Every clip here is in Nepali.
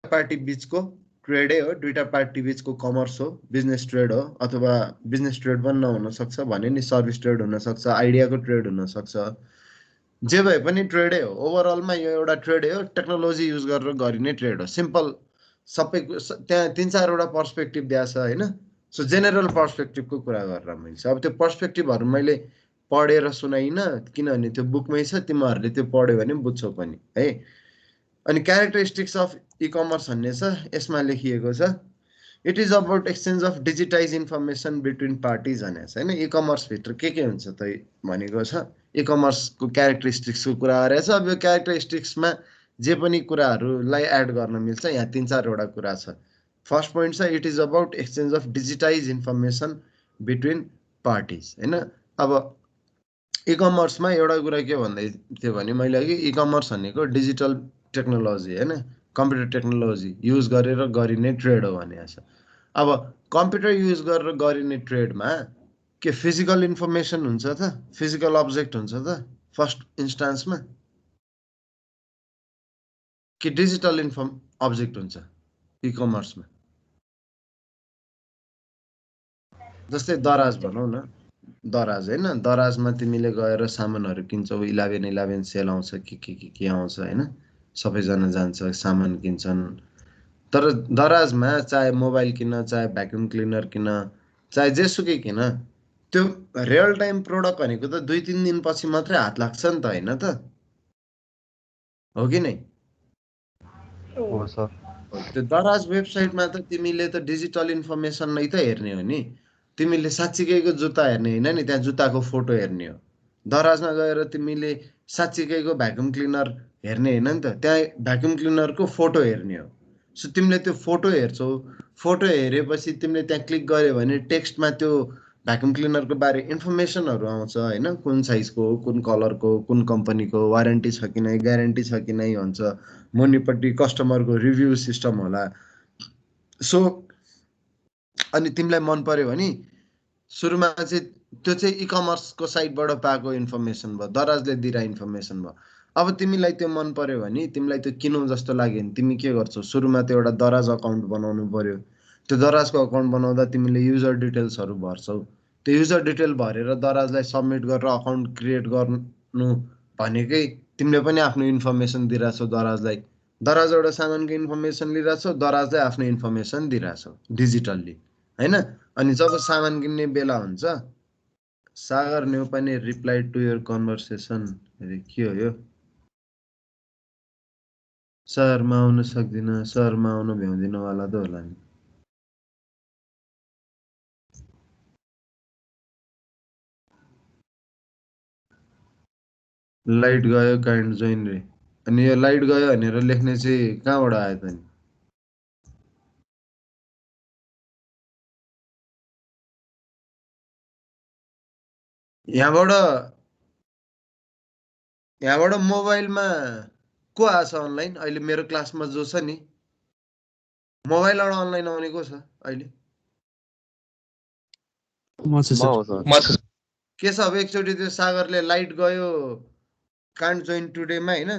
पार्टी बीचको ट्रेडै हो, दुईटा पार्टी बीचको कमर्स हो, बिजनेस ट्रेड हो, अथवा बिजनेस ट्रेड पनि नहुन सक्छ भने नि सर्भिस ट्रेड हुन सक्छ, आइडियाको ट्रेड हुन सक्छ, जे भए पनि ट्रेडै हो। ओभरअलमा यो एउटा ट्रेडै हो, टेक्नोलोजी युज गरेर गरिने ट्रेड हो। सिम्पल सबै त्यहाँ 3-4 वटा पर्सपेक्टिभ दिएको छ होइन। सो जेनरल पर्सपेक्टिभको कुरा गरेर मैले चाहिँ अब त्यो पर्सपेक्टिभहरू मैले पढेर सुनाइनँ, किनभने त्यो बुकमै छ, तिमीहरूले त्यो पढ्यो भने बुझ्छौ पनि है। अनि क्यारेक्टरिस्टिक्स अफ इ कमर्स भन्ने छ, यसमा लेखिएको छ it is about exchange of digitize information between parties भनेको छ होइन। इ कमर्सभित्र के हुन्छ त भनेको छ, इ कमर्सको क्यारेक्टरिस्टिक्सको कुरा गरेको छ। अब यो क्यारेक्टरिस्टिक्समा जे पनि कुराहरूलाई एड गर्न मिल्छ, यहाँ 3-4 वटा कुरा छ। फर्स्ट पोइन्ट छ it is about exchange of digitize information between parties होइन। अब इ कमर्समा एउटा कुरा के भन्दै थियो भने मैले अघि इ कमर्स भनेको डिजिटल टेक्नोलोजी होइन, कम्प्युटर टेक्नोलोजी युज गरेर गरिने ट्रेड हो भनेको छ। अब कम्प्युटर युज गरेर गरिने ट्रेडमा के फिजिकल इन्फर्मेसन हुन्छ त, फिजिकल अब्जेक्ट हुन्छ त फर्स्ट इन्स्टान्समा, कि डिजिटल अब्जेक्ट हुन्छ इ कमर्समा? जस्तै दराज भनौँ न, दराज होइन, दराजमा तिमीले गएर सामानहरू किन्छौ, 1111 सेल आउँछ, के आउँछ होइन, सबैजना जान्छ सामान किन्छन्। तर दराजमा चाहे मोबाइल किन, चाहे भ्याक्युम क्लिनर किन, चाहे जेसुकै किन, त्यो रियल टाइम प्रोडक्ट भनेको त 2-3 दिनपछि मात्रै हात लाग्छ नि त होइन त, हो कि नै? हो सर। त्यो दराज वेबसाइटमा त तिमीले त डिजिटल इन्फर्मेसन नै त हेर्ने हो नि, तिमीले साँच्चीकैको जुत्ता हेर्ने होइन नि, त्यहाँ जुत्ताको फोटो हेर्ने हो। दराजमा गएर तिमीले साँच्चीकैको भ्याक्युम क्लिनर हेर्ने होइन नि त, त्यहाँ भ्याक्युम क्लिनरको फोटो हेर्ने हो। सो तिमीले त्यो फोटो हेर्छौ, फोटो हेरेपछि तिमीले त्यहाँ क्लिक गर्यो भने टेक्स्टमा त्यो भ्याक्युम क्लिनरको बारे इन्फर्मेसनहरू आउँछ होइन, कुन साइजको हो, कुन कलरको, कुन कम्पनीको, वारेन्टी छ कि नै, ग्यारेन्टी छ कि नै हुन्छ, मुनिपट्टि कस्टमरको रिभ्यू सिस्टम होला। सो अनि तिमीलाई मन पर्यो भने सुरुमा चाहिँ त्यो चाहिँ इ कमर्सको साइटबाट पाएको इन्फर्मेसन भयो, दराजले दिइरहेको इन्फर्मेसन भयो। अब तिमीलाई त्यो मन पर्यो भने, तिमीलाई त्यो किनौँ जस्तो लाग्यो भने तिमी के गर्छौ, सुरुमा त्यो एउटा दराज अकाउन्ट बनाउनु पर्यो। त्यो दराजको अकाउन्ट बनाउँदा तिमीले युजर डिटेल्सहरू भर्छौ, त्यो युजर डिटेल भरेर दराजलाई सबमिट गरेर अकाउन्ट क्रिएट गर्नु भनेकै तिमीले पनि आफ्नो इन्फर्मेसन दिइरहेछौ दराजलाई, दराजबाट सामानको इन्फर्मेसन लिइरहेछौ, दराजलाई आफ्नो इन्फर्मेसन दिइरहेछौ डिजिटल्ली होइन। अनि जब सामान किन्ने बेला हुन्छ, Sagar Neupane reply to your conversation, अरे के हो यो? सर म आउन सक्दिनँ, सर म आउन भ्याउँदिनँ वाला त होला नि। लाइट गयो काइन्ड जोइन रे, अनि यो लाइट गयो भनेर लेख्ने चाहिँ कहाँबाट आयो त नि? यहाँबाट मोबाइलमा को आछ अनलाइन अहिले? मेरो क्लासमा जो छ नि, मोबाइलबाट अनलाइन आउने को छ अहिले? म सर। के छ अब एकचोटि त्यो सागरले लाइट गयो कान्ट जोइन टुडेमा होइन,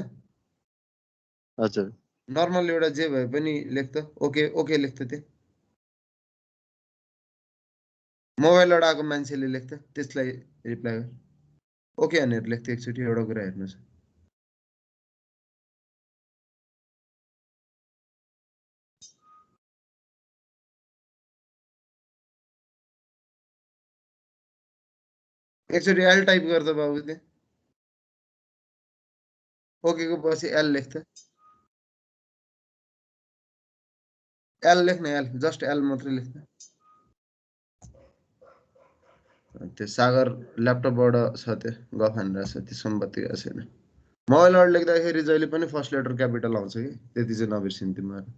हजुर नर्मल एउटा जे भए पनि लेख त, ओके ओके लेख त, त्यो मोबाइलबाट आएको मान्छेले लेख त, त्यसलाई रिप्लाई गर, ओके भनेर लेख त एकचोटि, एउटा कुरा हेर्नुहोस्। एकचोटि एल टाइप गर त बाबु, त्यहाँ ओकेको पछि एल लेख त, एल लेख्न, एल जस्ट एल मात्रै लेख्न। त्यो सागर ल्यापटपबाट छ, त्यो गफ हानिरहेको छ, त्यो सम्बन्धी गएको छैन। मोबाइलबाट लेख्दाखेरि जहिले पनि फर्स्ट लेटर क्यापिटल आउँछ कि, त्यति चाहिँ नबिर्सिनु तिमीहरू।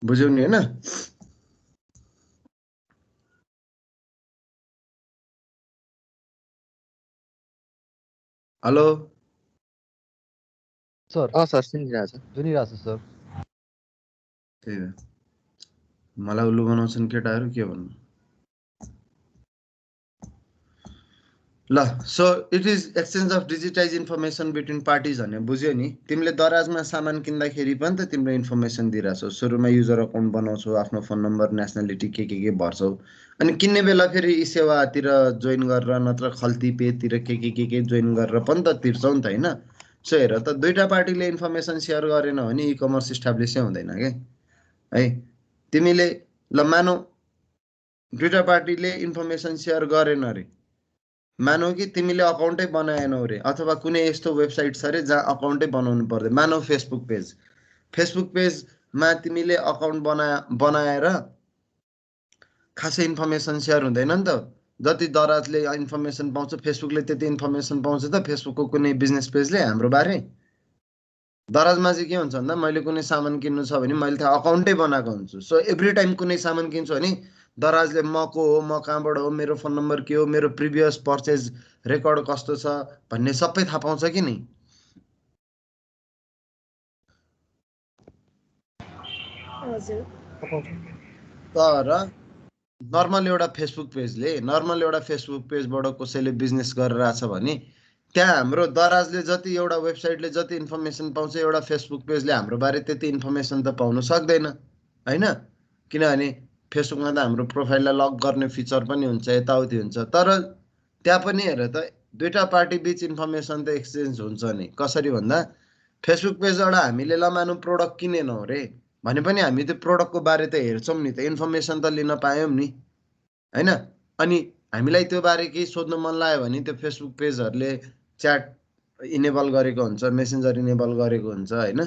बुझ्यौ नि होइन? Hello sir. सर सुनिरहेछ, सुनिरहेछ सर। त्यही हो, मलाई उल्लु बनाउँछन् केटाहरू, के भन्नु। ल so it is exchange of digitize information between parties भने बुझ्यो नि। तिमीले दराजमा सामान किन्दाखेरि पनि त तिम्रो इन्फर्मेसन दिइरहेछौ। सुरुमा युजर अकाउन्ट बनाउँछौ, आफ्नो फोन नम्बर, नेसनालिटी के भर्छौ। अनि किन्ने बेला फेरि ई सेवातिर जोइन गरेर नत्र खल्ती पेतिर के जोइन गरेर पनि त तिर्छौ नि त होइन। सो हेर त दुईटा पार्टीले इन्फर्मेसन सेयर गरेन भने इ कमर्स इस्टाब्लिसै हुँदैन क्या है। तिमीले ल मानौ दुईटा पार्टीले इन्फर्मेसन सेयर गरेन अरे, मानौ कि तिमीले अकाउन्टै बनाएनौ रे, अथवा कुनै यस्तो वेबसाइट छ अरे जहाँ अकाउन्टै बनाउनु पर्दैन। मानौ फेसबुक पेजमा तिमीले अकाउन्ट बनाएर खासै इन्फर्मेसन सेयर हुँदैन नि त। जति दराजले इन्फर्मेसन पाउँछ फेसबुकले त्यति इन्फर्मेसन पाउँछ त फेसबुकको कुनै बिजनेस पेजले हाम्रो बारे। दराजमा चाहिँ के हुन्छ भन्दा मैले कुनै सामान किन्नु छ भने मैले त्यहाँ अकाउन्टै बनाएको हुन्छु। सो एभ्री टाइम कुनै सामान किन्छु भने दराजले म को हो, म कहाँबाट हो, मेरो फोन नम्बर के हो, मेरो प्रिभियस पर्चेज रेकर्ड कस्तो छ भन्ने सबै थाहा पाउँछ कि नि। तर नर्मल एउटा फेसबुक पेजबाट कसैले बिजनेस गरिरहेछ भने त्यहाँ हाम्रो दराजले जति एउटा वेबसाइटले जति इन्फर्मेसन पाउँछ एउटा फेसबुक पेजले हाम्रो बारे त्यति इन्फर्मेसन त पाउनु सक्दैन होइन। किनभने फेसबुकमा त हाम्रो प्रोफाइललाई लक गर्ने फिचर पनि हुन्छ, यताउति हुन्छ। तर त्यहाँ पनि हेर त दुईटा पार्टी बिच इन्फर्मेसन त एक्सचेन्ज हुन्छ नि। कसरी भन्दा फेसबुक पेजबाट हामीले ल मानौँ प्रोडक्ट किनेनौँ रे भने पनि हामी त्यो प्रोडक्टको बारे त हेर्छौँ नि त, इन्फर्मेसन त लिन पायौँ नि होइन। अनि हामीलाई त्यो बारे केही सोध्नु मन लाग्यो भने त्यो फेसबुक पेजहरूले च्याट इनेबल गरेको हुन्छ, मेसेन्जर इनेबल गरेको हुन्छ होइन।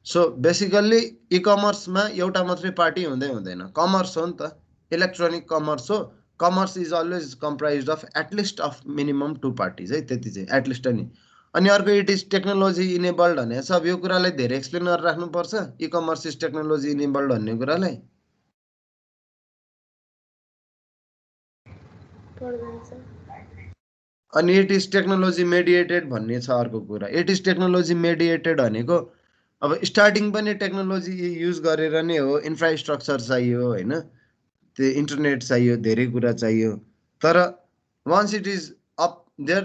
सो बेसिकल्ली इ कमर्समा एउटा मात्रै पार्टी हुँदैन, कमर्स हो नि त, इलेक्ट्रोनिक कमर्स हो। Commerce is always comprise of at least of minimum 2 parties है, त्यति चाहिँ एटलिस्ट नि। अनि अर्को इट इज टेक्नोलोजी इनेबल्ड भने सब यो कुरालाई धेरै एक्सप्लेन गरेर राख्नुपर्छ, इ कमर्स इज टेक्नोलोजी इनेबल्ड भन्ने कुरालाई। अनि इट इज टेक्नोलोजी मेडिएटेड भन्ने छ अर्को कुरा। इट इज टेक्नोलोजी मेडिएटेड भनेको अब स्टार्टिङ पनि टेक्नोलोजी युज गरेर नै हो। इन्फ्रास्ट्रक्चर चाहियो होइन, त्यो इन्टरनेट चाहियो, धेरै कुरा चाहियो। तर once it is up there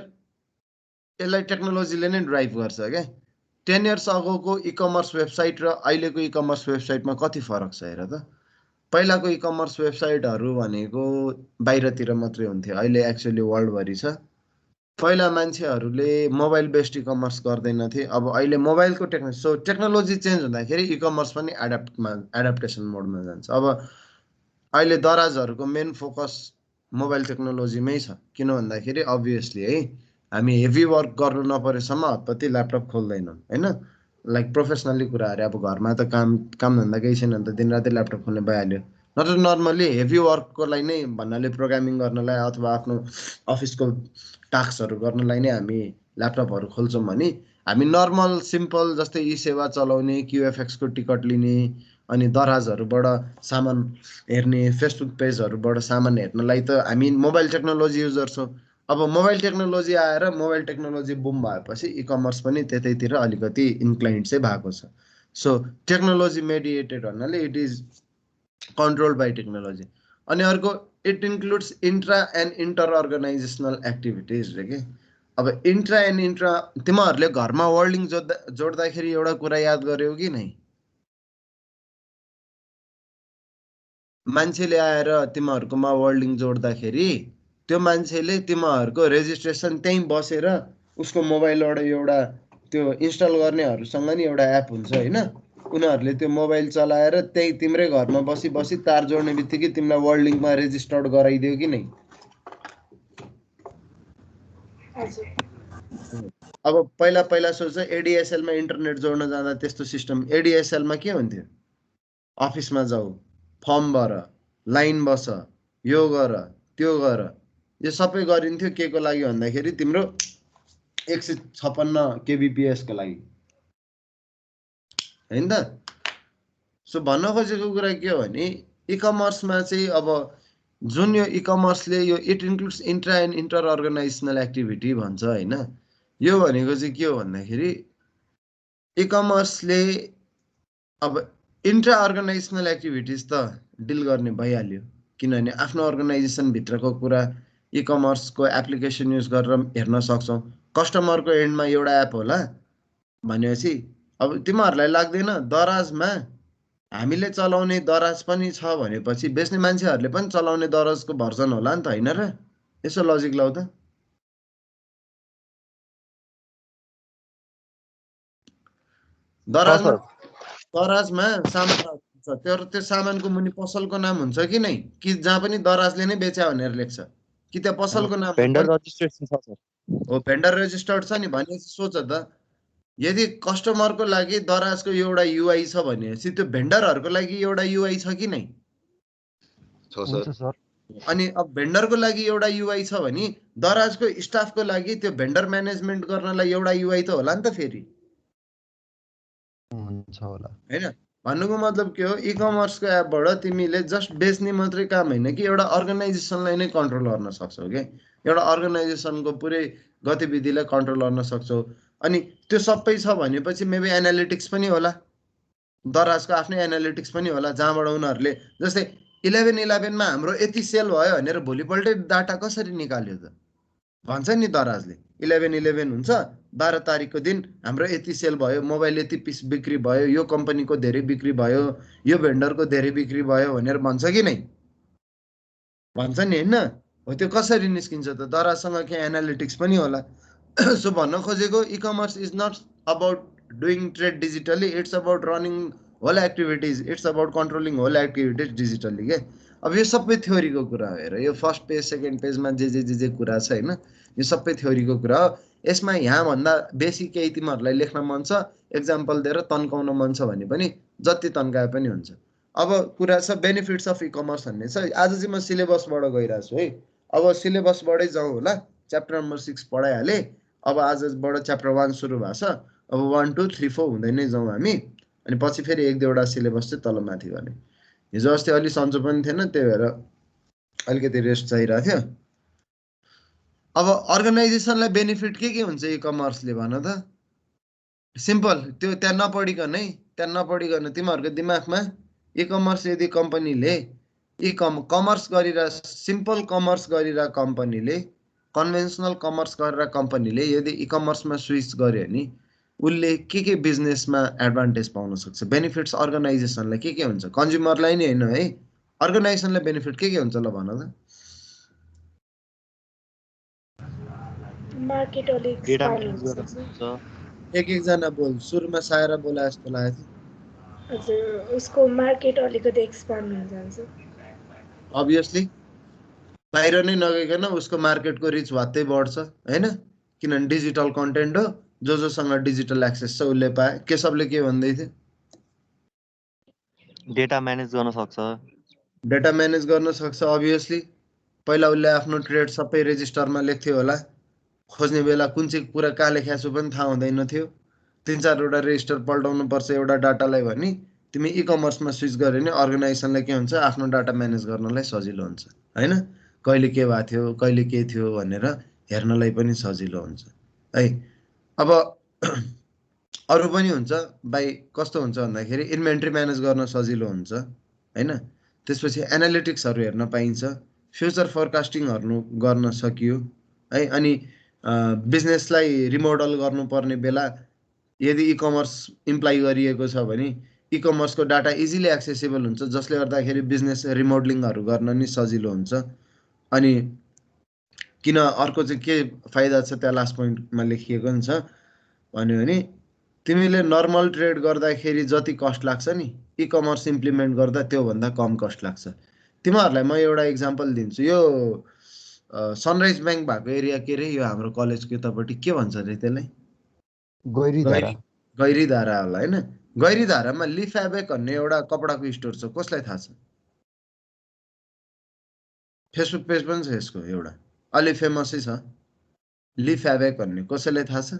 यसलाई टेक्नोलोजीले नै ड्राइभ गर्छ क्या। 10 इयर्स अगोको इ कमर्स वेबसाइट र अहिलेको इ कमर्स वेबसाइटमा कति फरक छ हेर त। पहिलाको इ कमर्स वेबसाइटहरू भनेको बाहिरतिर मात्रै हुन्थ्यो, अहिले एक्चुअली वर्ल्डभरि छ। पहिला मान्छेहरूले मोबाइल बेस्ड इ कमर्स गर्दैनथे, अब अहिले मोबाइलको टेक्नोलोजी चेन्ज हुँदाखेरि इ कमर्स पनि एडाप्टेसन मोडमा जान्छ। अब अहिले दराजहरूको मेन फोकस मोबाइल टेक्नोलोजीमै छ। किन भन्दाखेरि अभियसली है हामी हेभी वर्क गर्नु नपरेसम्म हतपत्ती ल्यापटप खोल्दैनौँ होइन। लाइक प्रोफेसनली कुराहरू अब घरमा त कामधन्दा केही छैन भने त दिनराति ल्यापटप खोल्ने भइहाल्यो। नत्र नर्मली हेभी वर्कको लागि नै भन्नाले प्रोग्रामिङ गर्नलाई अथवा आफ्नो अफिसको टास्कहरू गर्नलाई नै हामी ल्यापटपहरू खोल्छौँ भने हामी नर्मल सिम्पल जस्तै ई सेवा चलाउने, क्युएफएक्सको टिकट लिने, अनि दराजहरूबाट सामान हेर्ने, फेसबुक पेजहरूबाट सामान हेर्नलाई त हामी मोबाइल टेक्नोलोजी युजर छौँ। अब मोबाइल टेक्नोलोजी आएर मोबाइल टेक्नोलोजी बुम भएपछि इ कमर्स पनि त्यतैतिर अलिकति इन्क्लाइन्ड चाहिँ भएको छ। सो टेक्नोलोजी मेडिएटेड भन्नाले it is controlled by technology. अनि अर्को it includes intra and inter organisational activities रे के। अब इन्ट्रा एन्ड इन्ट्रा तिमीहरूले घरमा वर्डिङ जोड्दाखेरि एउटा कुरा याद गर्यौ कि नै, मान्छेले आएर तिमीहरूकोमा वर्डिङ जोड्दाखेरि त्यो मान्छेले तिमीहरूको रेजिस्ट्रेसन त्यहीँ बसेर उसको मोबाइलबाट एउटा त्यो इन्स्टल गर्नेहरूसँग नि एउटा एप हुन्छ होइन, उनीहरूले त्यो मोबाइल चलाएर त्यही तिम्रै घरमा बसी बसी तार जोड्ने बित्तिकै तिमीलाई वर्ल्ड लिङ्कमा रेजिस्टर्ड गराइदियो कि नै। अब पहिला पहिला सोच एडिएसएलमा इन्टरनेट जोड्न जाँदा त्यस्तो सिस्टम, एडिएसएलमा के हुन्थ्यो, अफिसमा जाऊ, फर्म भर, लाइन बस, यो गर त्यो गर, यो सबै गरिन्थ्यो के को लागि भन्दाखेरि तिम्रो 156 केबिपिएसको लागि होइन त। सो भन्न खोजेको कुरा के हो भने इ कमर्समा चाहिँ अब जुन यो इ कमर्सले यो it includes intra and inter organisational activity भन्छ होइन, यो भनेको चाहिँ के हो भन्दाखेरि इ कमर्सले अब इन्ट्रा अर्गनाइजेसनल एक्टिभिटिज त डिल गर्ने भइहाल्यो, किनभने आफ्नो अर्गनाइजेसनभित्रको कुरा इ कमर्सको एप्लिकेसन युज गरेर हेर्न सक्छौँ। कस्टमरको एन्डमा एउटा एप होला भनेपछि अब तिमीहरूलाई लाग्दैन दराजमा हामीले चलाउने दराज पनि छ भनेपछि बेच्ने मान्छेहरूले पनि चलाउने दराजको भर्जन होला नि त, होइन र? यसो लजिक लाउ त। दराजमा सामान हुन्छ, त्यो सामानको मुनि पसलको नाम हुन्छ कि नै, कि जहाँ पनि दराजले नै बेच्या भनेर लेख्छ, कि त्यहाँ पसलको नाम भेन्डर रजिस्ट्रेसन छ सर। हो, भेन्डर रेजिस्टर्ड छ नि। भनेपछि सोच त, यदि कस्टमरको लागि दराजको एउटा युआई छ भनेपछि त्यो भेन्डरहरूको लागि एउटा युआई छ कि नै? हुन्छ सर। अनि अब भेन्डरको लागि एउटा युआई छ भने दराजको स्टाफको लागि त्यो भेन्डर म्यानेजमेन्ट गर्नलाई एउटा युआई त होला नि त फेरि, हुन्छ होला हैन? भन्नुको मतलब के हो, इ कमर्सको एपबाट तिमीले जस्ट बेच्ने मात्रै काम होइन कि एउटा अर्गनाइजेसनलाई नै कन्ट्रोल गर्न सक्छौ के। एउटा अर्गनाइजेसनको पुरै गतिविधिलाई कन्ट्रोल गर्न सक्छौ। अनि त्यो सबै छ भनेपछि मेबी एनालिटिक्स पनि होला, दराजको आफ्नै एनालिटिक्स पनि होला, जहाँबाट उनीहरूले जस्तै 11/11मा हाम्रो यति सेल भयो भनेर भोलिपल्टै डाटा कसरी निकाल्यो त? भन्छ नि दराजले 11/11 हुन्छ, 12 तारिकको दिन हाम्रो यति सेल भयो, मोबाइल यति पिस बिक्री भयो, यो कम्पनीको धेरै बिक्री भयो, यो भेन्डरको धेरै बिक्री भयो भनेर भन्छ कि नै? भन्छ नि, होइन? हो, त्यो कसरी निस्किन्छ त? दराजसँग के एनालिटिक्स पनि होला। सो भन्न खोजेको, E commerce is not about doing trade digitally, it's about running whole activities, it's about controlling whole activities digitally के। अब यो सबै थ्योरीको कुरा हो। हेर, यो फर्स्ट पेज सेकेन्ड पेजमा जे कुरा छ होइन, यो सबै थ्योरीको कुरा हो। यसमा यहाँभन्दा बेसी केही तिमीहरूलाई लेख्न मन छ, एक्जाम्पल दिएर तन्काउन मन छ भने पनि जति तन्काए पनि हुन्छ। अब कुरा छ बेनिफिट्स अफ इ कमर्स भन्ने छ। आज चाहिँ म सिलेबसबाट गइरहेको छु है। अब सिलेबसबाटै जाउँ होला। Chapter number 6 पढाइहालेँ। अब आजबाट च्याप्टर 1 सुरु भएको छ। अब 1 2 3 4 हुँदै नै जाउँ हामी। अनि पछि फेरि एक दुईवटा सिलेबस चाहिँ तलमाथि गर्ने। हिजो अस्ति अलि सन्चो पनि थिएन, त्यही भएर अलिकति रेस्ट चाहिरहेको थियो। अब अर्गनाइजेसनलाई बेनिफिट के हुन्छ इ कमर्सले भन त? सिम्पल, त्यो त्यहाँ नपढिकन तिमीहरूको दिमागमा इ कमर्स यदि कम्पनीले कमर्स गरेर सिम्पल कमर्स गरेर कम्पनीले, कन्भेन्सनल कमर्स गरेर कम्पनीले यदि इ कमर्समा स्विच गर्यो भने उसले के बिजनेसमा एडभान्टेज पाउन सक्छ? बेनिफिट्स अर्गनाइजेसनलाई के हुन्छ? कन्ज्युमरलाई नै होइन है, अर्गनाइजेसनलाई बेनिफिट के हुन्छ ल भन त? मार्केट अलिक एक्सपान्ड हुन्छ। एकजना बोल, सुरुमा सायरा बोला जस्तो लाग्यो। हजुर, उसको मार्केट अलिकति एक्सपान्ड हुन जान्छ। अभियसली बाहिर नै नगइकन उसको मार्केटको रिच वात्तै बढ्छ, होइन? किनभने डिजिटल कन्टेन्ट हो, जोसँग डिजिटल एक्सेस छ उसले पाए। केशवले के भन्दै थियो? डेटा म्यानेज गर्न सक्छ। डेटा म्यानेज गर्न सक्छ अभियसली। पहिला उसले आफ्नो ट्रेड सबै रेजिस्टरमा लेख्थ्यो होला, खोज्ने बेला कुन चाहिँ कुरा कहाँ लेखेको छु पनि थाहा हुँदैन थियो। 3-4वटा रेजिस्टर पल्टाउनु पर्छ एउटा डाटालाई भने तिमी इ कमर्समा स्विच गर्यो भने अर्गनाइजेसनलाई के हुन्छ? आफ्नो डाटा म्यानेज गर्नलाई सजिलो हुन्छ, होइन? कहिले के भएको थियो, कहिले के थियो भनेर हेर्नलाई पनि सजिलो हुन्छ है। अब अरू पनि हुन्छ भाइ। कस्तो हुन्छ भन्दाखेरि इन्भेन्ट्री म्यानेज गर्न सजिलो हुन्छ, होइन? त्यसपछि एनालिटिक्सहरू हेर्न पाइन्छ, फ्युचर फोरकास्टिङहरू गर्न सकियो है। अनि बिजनेसलाई रिमोडल गर्नुपर्ने बेला यदि इ कमर्स इम्प्लाइ गरिएको छ भने इ कमर्सको डाटा इजिली एक्सेसिबल हुन्छ, जसले गर्दाखेरि बिजनेस रिमोडलिङहरू गर्न नि सजिलो हुन्छ। अनि किन अर्को चाहिँ के फाइदा छ त्यहाँ लास्ट पोइन्टमा लेखिएको नि छ भन्यो भने तिमीले नर्मल ट्रेड गर्दाखेरि जति कस्ट लाग्छ नि, इ कमर्स इम्प्लिमेन्ट गर्दा त्योभन्दा कम कस्ट लाग्छ। तिमीहरूलाई म एउटा इक्जाम्पल दिन्छु। यो सनराइज ब्याङ्क भएको एरिया के रे? यो हाम्रो कलेजको यतापट्टि के भन्छ रे त्यसलाई? गैरीधारा होला, होइन? गैरीधारामा लिफेबेक भन्ने एउटा कपडाको स्टोर छ। कसलाई थाहा छ? फेसबुक पेज पनि छ यसको एउटा, अलि फेमसै छ, लिफेबेक भन्ने। कसैलाई थाहा छ?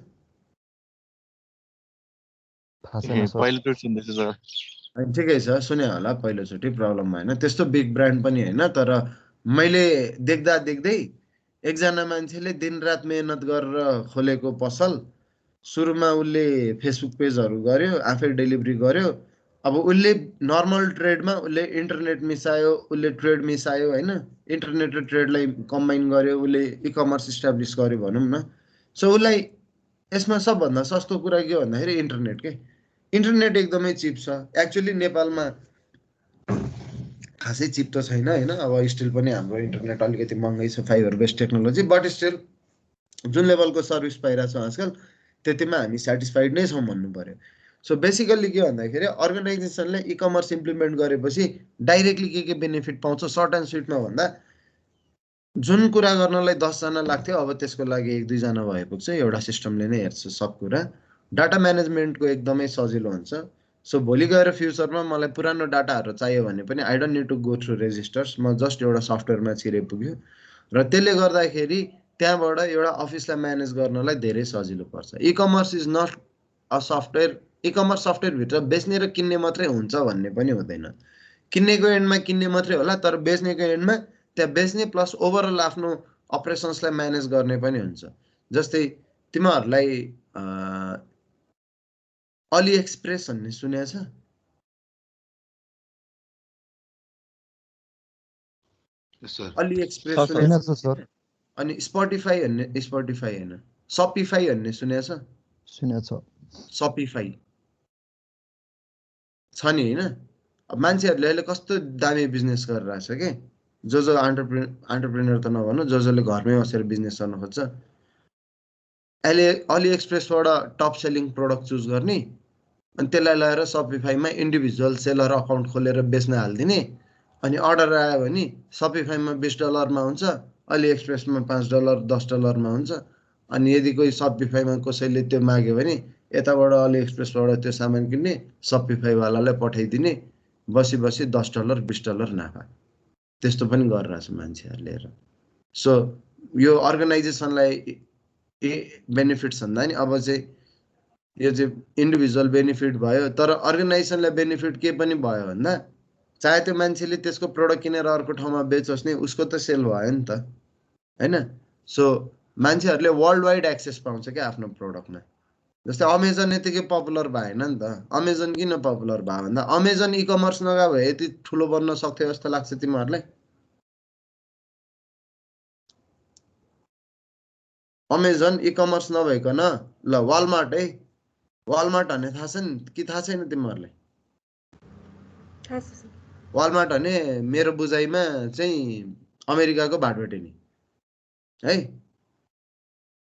ठिकै छ, सुने होला पहिलोचोटि, प्रब्लम भएन। त्यस्तो बिग ब्रान्ड पनि होइन, तर मैले देख्दै एकजना मान्छेले दिनरात मेहनत गरेर खोलेको पसल। सुरुमा उसले फेसबुक पेजहरू गर्यो, आफै डेलिभरी गर्यो, अब उसले नर्मल ट्रेडमा उसले इन्टरनेट मिसायो, उसले ट्रेड मिसायो होइन, इन्टरनेट र ट्रेडलाई कम्बाइन गर्यो, उसले इ-कमर्स इस्टाब्लिस गर्यो भनौँ न। सो उसलाई यसमा सबभन्दा सस्तो कुरा के भन्दाखेरि इन्टरनेट के। इन्टरनेट एकदमै चिप छ एक्चुअली। नेपालमा खासै चिप त छैन होइन, अब स्टिल पनि हाम्रो इन्टरनेट अलिकति महँगै छ, fibre based technology, but still जुन लेभलको सर्भिस पाइरहेको छौँ आजकल त्यतिमा हामी सेटिस्फाइड नै छौँ भन्नु पर्यो। सो बेसिकल्ली के भन्दाखेरि अर्गनाइजेसनले इ-कमर्स इम्प्लिमेन्ट गरेपछि डाइरेक्टली के बेनिफिट पाउँछ सर्ट एन्ड स्विटमा भन्दा, जुन कुरा गर्नलाई 10 जना लाग्थ्यो अब त्यसको लागि 1-2 जना भए पुग्छ। एउटा सिस्टमले नै हेर्छ सब कुरा। डाटा म्यानेजमेन्टको एकदमै सजिलो हुन्छ। सो भोलि गएर फ्युचरमा मलाई पुरानो डाटाहरू चाहियो भने पनि I don't need to go through registers, म जस्ट एउटा सफ्टवेयरमा छिरे पुग्यो र त्यसले गर्दाखेरि त्यहाँबाट एउटा अफिसलाई म्यानेज गर्नलाई धेरै सजिलो पर्छ। इ-कमर्स इज नट अ सफ्टवेयर। इ-कमर्स सफ्टवेयरभित्र बेच्ने र किन्ने मात्रै हुन्छ भन्ने पनि हुँदैन। किन्नेको एन्डमा किन्ने मात्रै होला, तर बेच्नेको एन्डमा त्यहाँ बेच्ने प्लस ओभरअल आफ्नो अपरेसन्सलाई म्यानेज गर्ने पनि हुन्छ। जस्तै तिमीहरूलाई अली एक्सप्रेस भन्ने सुनेको छ? अली एक्सप्रेस सुनेको छ सर? अनि स्पोटिफाई भन्ने, स्पोटिफाई होइन सपिफाई भन्ने सुनेको छ? सुनेको छ। सपिफाई छ नि होइन? अब मान्छेहरूले अहिले कस्तो दामी बिजनेस गरिरहेछ के, जो एन्टरप्रेन्योर त नभनौँ, जसले घरमै बसेर बिजनेस गर्न खोज्छ, अहिले अली एक्सप्रेसबाट टप सेलिङ प्रोडक्ट चुज गर्ने अनि त्यसलाई लगाएर सपिफाईमा इन्डिभिजुअल सेलर अकाउन्ट खोलेर बेच्न हालिदिने। अनि अर्डर आयो भने सपिफाईमा $20 हुन्छ, अली एक्सप्रेसमा $5 $10 हुन्छ। अनि यदि कोही सपिफाईमा कसैले त्यो माग्यो भने यताबाट अली एक्सप्रेसबाट त्यो सामान किन्ने, सपिफाईवालालाई पठाइदिने, बसी बसी $10 $20 नाफा। त्यस्तो पनि गरिरहेछ मान्छेहरूले हेर। सो यो अर्गनाइजेसनलाई बेनिफिट्स भन्दा नि अब चाहिँ यो चाहिँ इन्डिभिजुअल बेनिफिट भयो, तर अर्गनाइजेसनलाई बेनिफिट के पनि भयो भन्दा, चाहे त्यो मान्छेले त्यसको प्रोडक्ट किनेर अर्को ठाउँमा बेचोस् नि, उसको त सेल भयो नि त होइन। सो मान्छेहरूले वर्ल्ड वाइड एक्सेस पाउँछ क्या आफ्नो प्रोडक्टमा। जस्तै अमेजन यतिकै पपुलर भएन नि त। अमेजन किन पपुलर भयो भन्दा, अमेजन इ-कमर्स नगए भए यति ठुलो बन्न सक्थ्यो जस्तो लाग्छ तिमीहरूलाई? अमेजन इ-कमर्स नभइकन, ल वालमार्ट है, वालमार्ट भन्ने थाहा छ नि कि थाहा छैन तिमीहरूलाई? वालमार्ट भने मेरो बुझाइमा चाहिँ अमेरिकाको भाटबेटेनी है।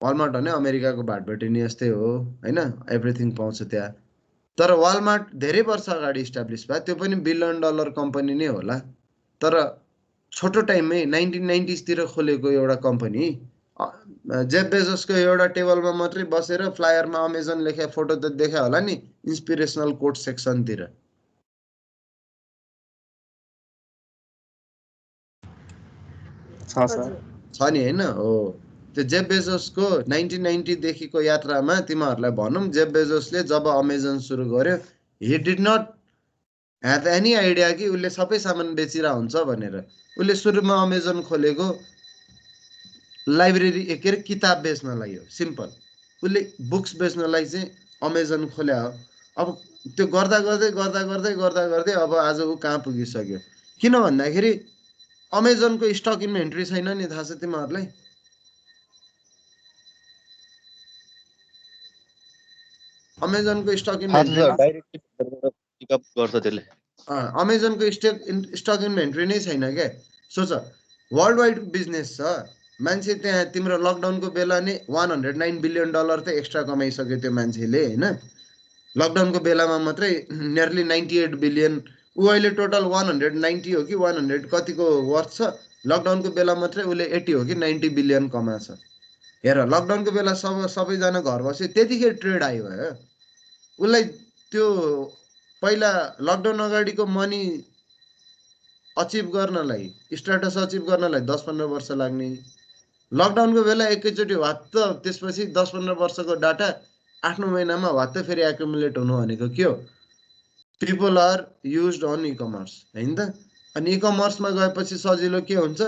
वालमार्ट भने अमेरिकाको भाटबेटेनी जस्तै हो होइन, एभ्रिथिङ पाउँछ त्यहाँ। तर वालमार्ट धेरै वर्ष अगाडि इस्टाब्लिस भयो, त्यो पनि $1 बिलियन कम्पनी नै होला। तर छोटो टाइममै 1990s तिर खोलेको एउटा कम्पनी, जेफ बेजोसको एउटा टेबलमा मात्रै बसेर फ्लायरमा अमेजन लेखे फोटो त देखा होला नि, इन्सपिरेसनल कोट सेक्सनतिर। छ नि होइन? हो, त्यो जेफ बेजोसको 1990 देखिको यात्रामा तिमीहरूलाई भनौँ, जेफ बेजोसले जब अमेजन सुरु गर्यो, he did not have any idea कि उसले सबै सामान बेचिरहेको हुन्छ भनेर। उसले सुरुमा अमेजन खोलेको लाइब्रेरी के अरे किताब बेच्नलाई हो, सिम्पल। उसले बुक्स बेच्नलाई चाहिँ अमेजन खोल्या हो। अब त्यो गर्दा गर्दै गर्दा गर्दै गर्दा गर्दै अब आज ऊ कहाँ पुगिसक्यो? किन भन्दाखेरि अमेजनको स्टक इन्भेन्ट्री छैन नि, थाहा छ तिमीहरूलाई? अमेजनको स्टक इन्भेन्ट्री, अमेजनको स्टक इन्भेन्ट्री नै छैन क्या। सोच, वर्ल्ड वाइड बिजनेस छ, मान्छे त्यहाँ तिम्रो लकडाउनको बेला नै $109 बिलियन त एक्स्ट्रा कमाइसक्यो त्यो मान्छेले होइन। लकडाउनको बेलामा मात्रै नियरली 98 बिलियन, ऊ अहिले टोटल 190 हो कि 100 कतिको वर्थ छ, लकडाउनको बेला मात्रै उसले 80 हो कि 90 बिलियन कमाछ। हेर, लकडाउनको बेला सबैजना घर बस्यो, त्यतिखेर ट्रेड आयो भयो। उसलाई त्यो पहिला लकडाउन अगाडिको मनी अचिभ गर्नलाई, स्ट्याटस अचिभ गर्नलाई 10-15 वर्ष लाग्ने, लकडाउनको बेला एकैचोटि वात्त त्यसपछि 10-15 वर्षको डाटा 8-9 महिनामा वात्त फेरि एक्युमुलेट हुनु भनेको के हो? पिपल आर युज्ड अन इ-कमर्स होइन त। अनि इ-कमर्समा गएपछि सजिलो के हुन्छ?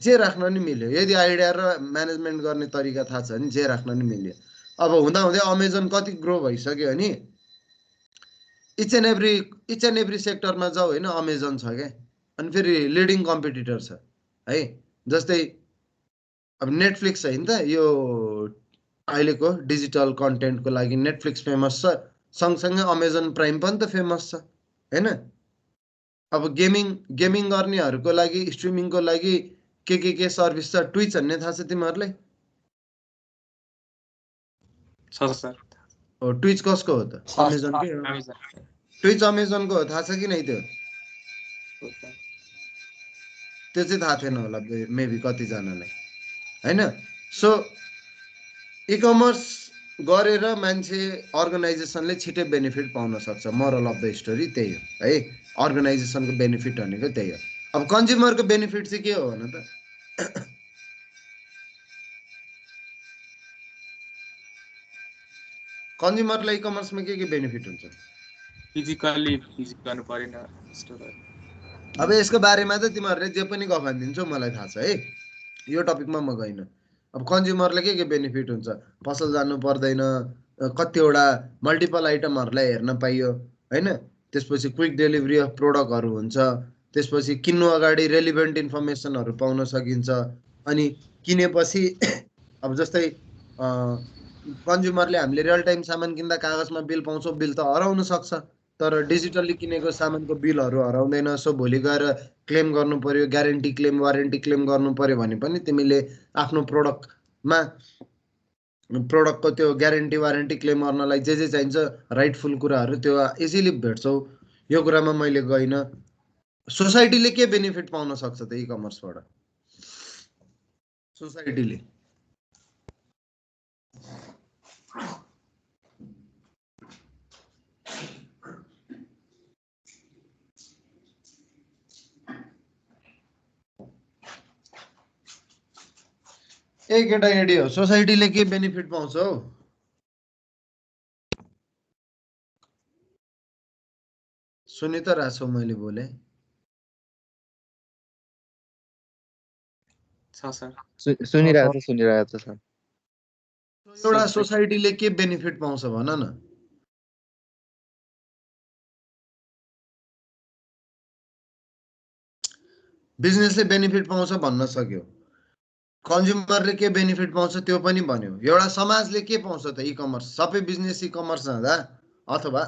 जे राख्न नि मिल्यो, यदि आइडिया र म्यानेजमेन्ट गर्ने तरिका थाहा छ भने जे राख्न नि मिल्यो। अब हुँदा हुँदै अमेजन कति ग्रो भइसक्यो भने इच एन्ड एभ्री सेक्टरमा जाऊ होइन, अमेजन छ क्या, अनि फेरि लिडिङ कम्पिटिटर छ है। जस्तै अब नेटफ्लिक्स छ नि त, यो अहिलेको डिजिटल कन्टेन्टको लागि नेटफ्लिक्स फेमस छ, सँगसँगै अमेजन प्राइम पनि त फेमस छ होइन। अब गेमिङ गर्नेहरूको लागि, स्ट्रिमिङको लागि के सर्भिस छ, ट्विच भन्ने थाहा छ तिमीहरूलाई? छ सर। हो, ट्विच कसको हो त? अमेजनकै हो। ट्विच अमेजनको हो, थाहा छ कि नै त्यो? त्यो चाहिँ थाहा थिएन होला मेबी कतिजनालाई होइन। सो इ कमर्स गरेर मान्छे अर्गनाइजेसनले छिटै बेनिफिट पाउन सक्छ। मोरल अफ द स्टोरी त्यही हो है, अर्गनाइजेसनको बेनिफिट भनेको त्यही हो। अब कन्ज्युमरको बेनिफिट चाहिँ के हो भन त? कन्ज्युमरलाई इ कमर्समा के बेनिफिट हुन्छ? फिजिकली भिजिट गर्नु परेन स्टोरहरु। अब यसको बारेमा त तिमीहरूले जे पनि गफ हानिदिन्छौ मलाई थाहा छ है, यो टपिकमा म गइनँ। अब कन्ज्युमरलाई के बेनिफिट हुन्छ? पसल जानु पर्दैन, कतिवटा मल्टिपल आइटमहरूलाई हेर्न पाइयो होइन। त्यसपछि क्विक डेलिभरी अफ प्रोडक्टहरू हुन्छ। त्यसपछि किन्नु अगाडि रेलिभेन्ट इन्फर्मेसनहरू पाउन सकिन्छ। अनि किनेपछि अब जस्तै कन्ज्युमरले हामीले रियल टाइम सामान किन्दा कागजमा बिल पाउँछौँ, बिल त हराउन सक्छ, तर डिजिटल्ली किनेको सामानको बिलहरू हराउँदैन। सो भोलि गएर क्लेम गर्नु पर्यो, ग्यारेन्टी क्लेम, वारेन्टी क्लेम गर्नु पर्यो भने पनि तिमीले आफ्नो प्रोडक्टमा प्रोडक्टको त्यो ग्यारेन्टी वारेन्टी क्लेम गर्नलाई जे चाहिन्छ राइटफुल कुराहरू त्यो इजिली भेट्छौ। यो कुरामा मैले गइनँ। सोसाइटीले के बेनिफिट पाउन सक्छ त इ कमर्सबाट? सोसाइटीले एक केटा एडी हो, सोसाइटीले के बेनिफिट पाउँछ हौ? सुनि त राछौ मैले बोले। छ सर। सुनिरहेको छ सर। एउटा सोसाइटीले के बेनिफिट पाउँछ भन न? बिजनेसले बेनिफिट पाउँछ भन्न सक्यो, कन्ज्युमरले के बेनिफिट पाउँछ त्यो पनि भन्यो। एउटा समाजले के पाउँछ त इ कमर्स? सबै बिजनेस इ कमर्स जाँदा अथवा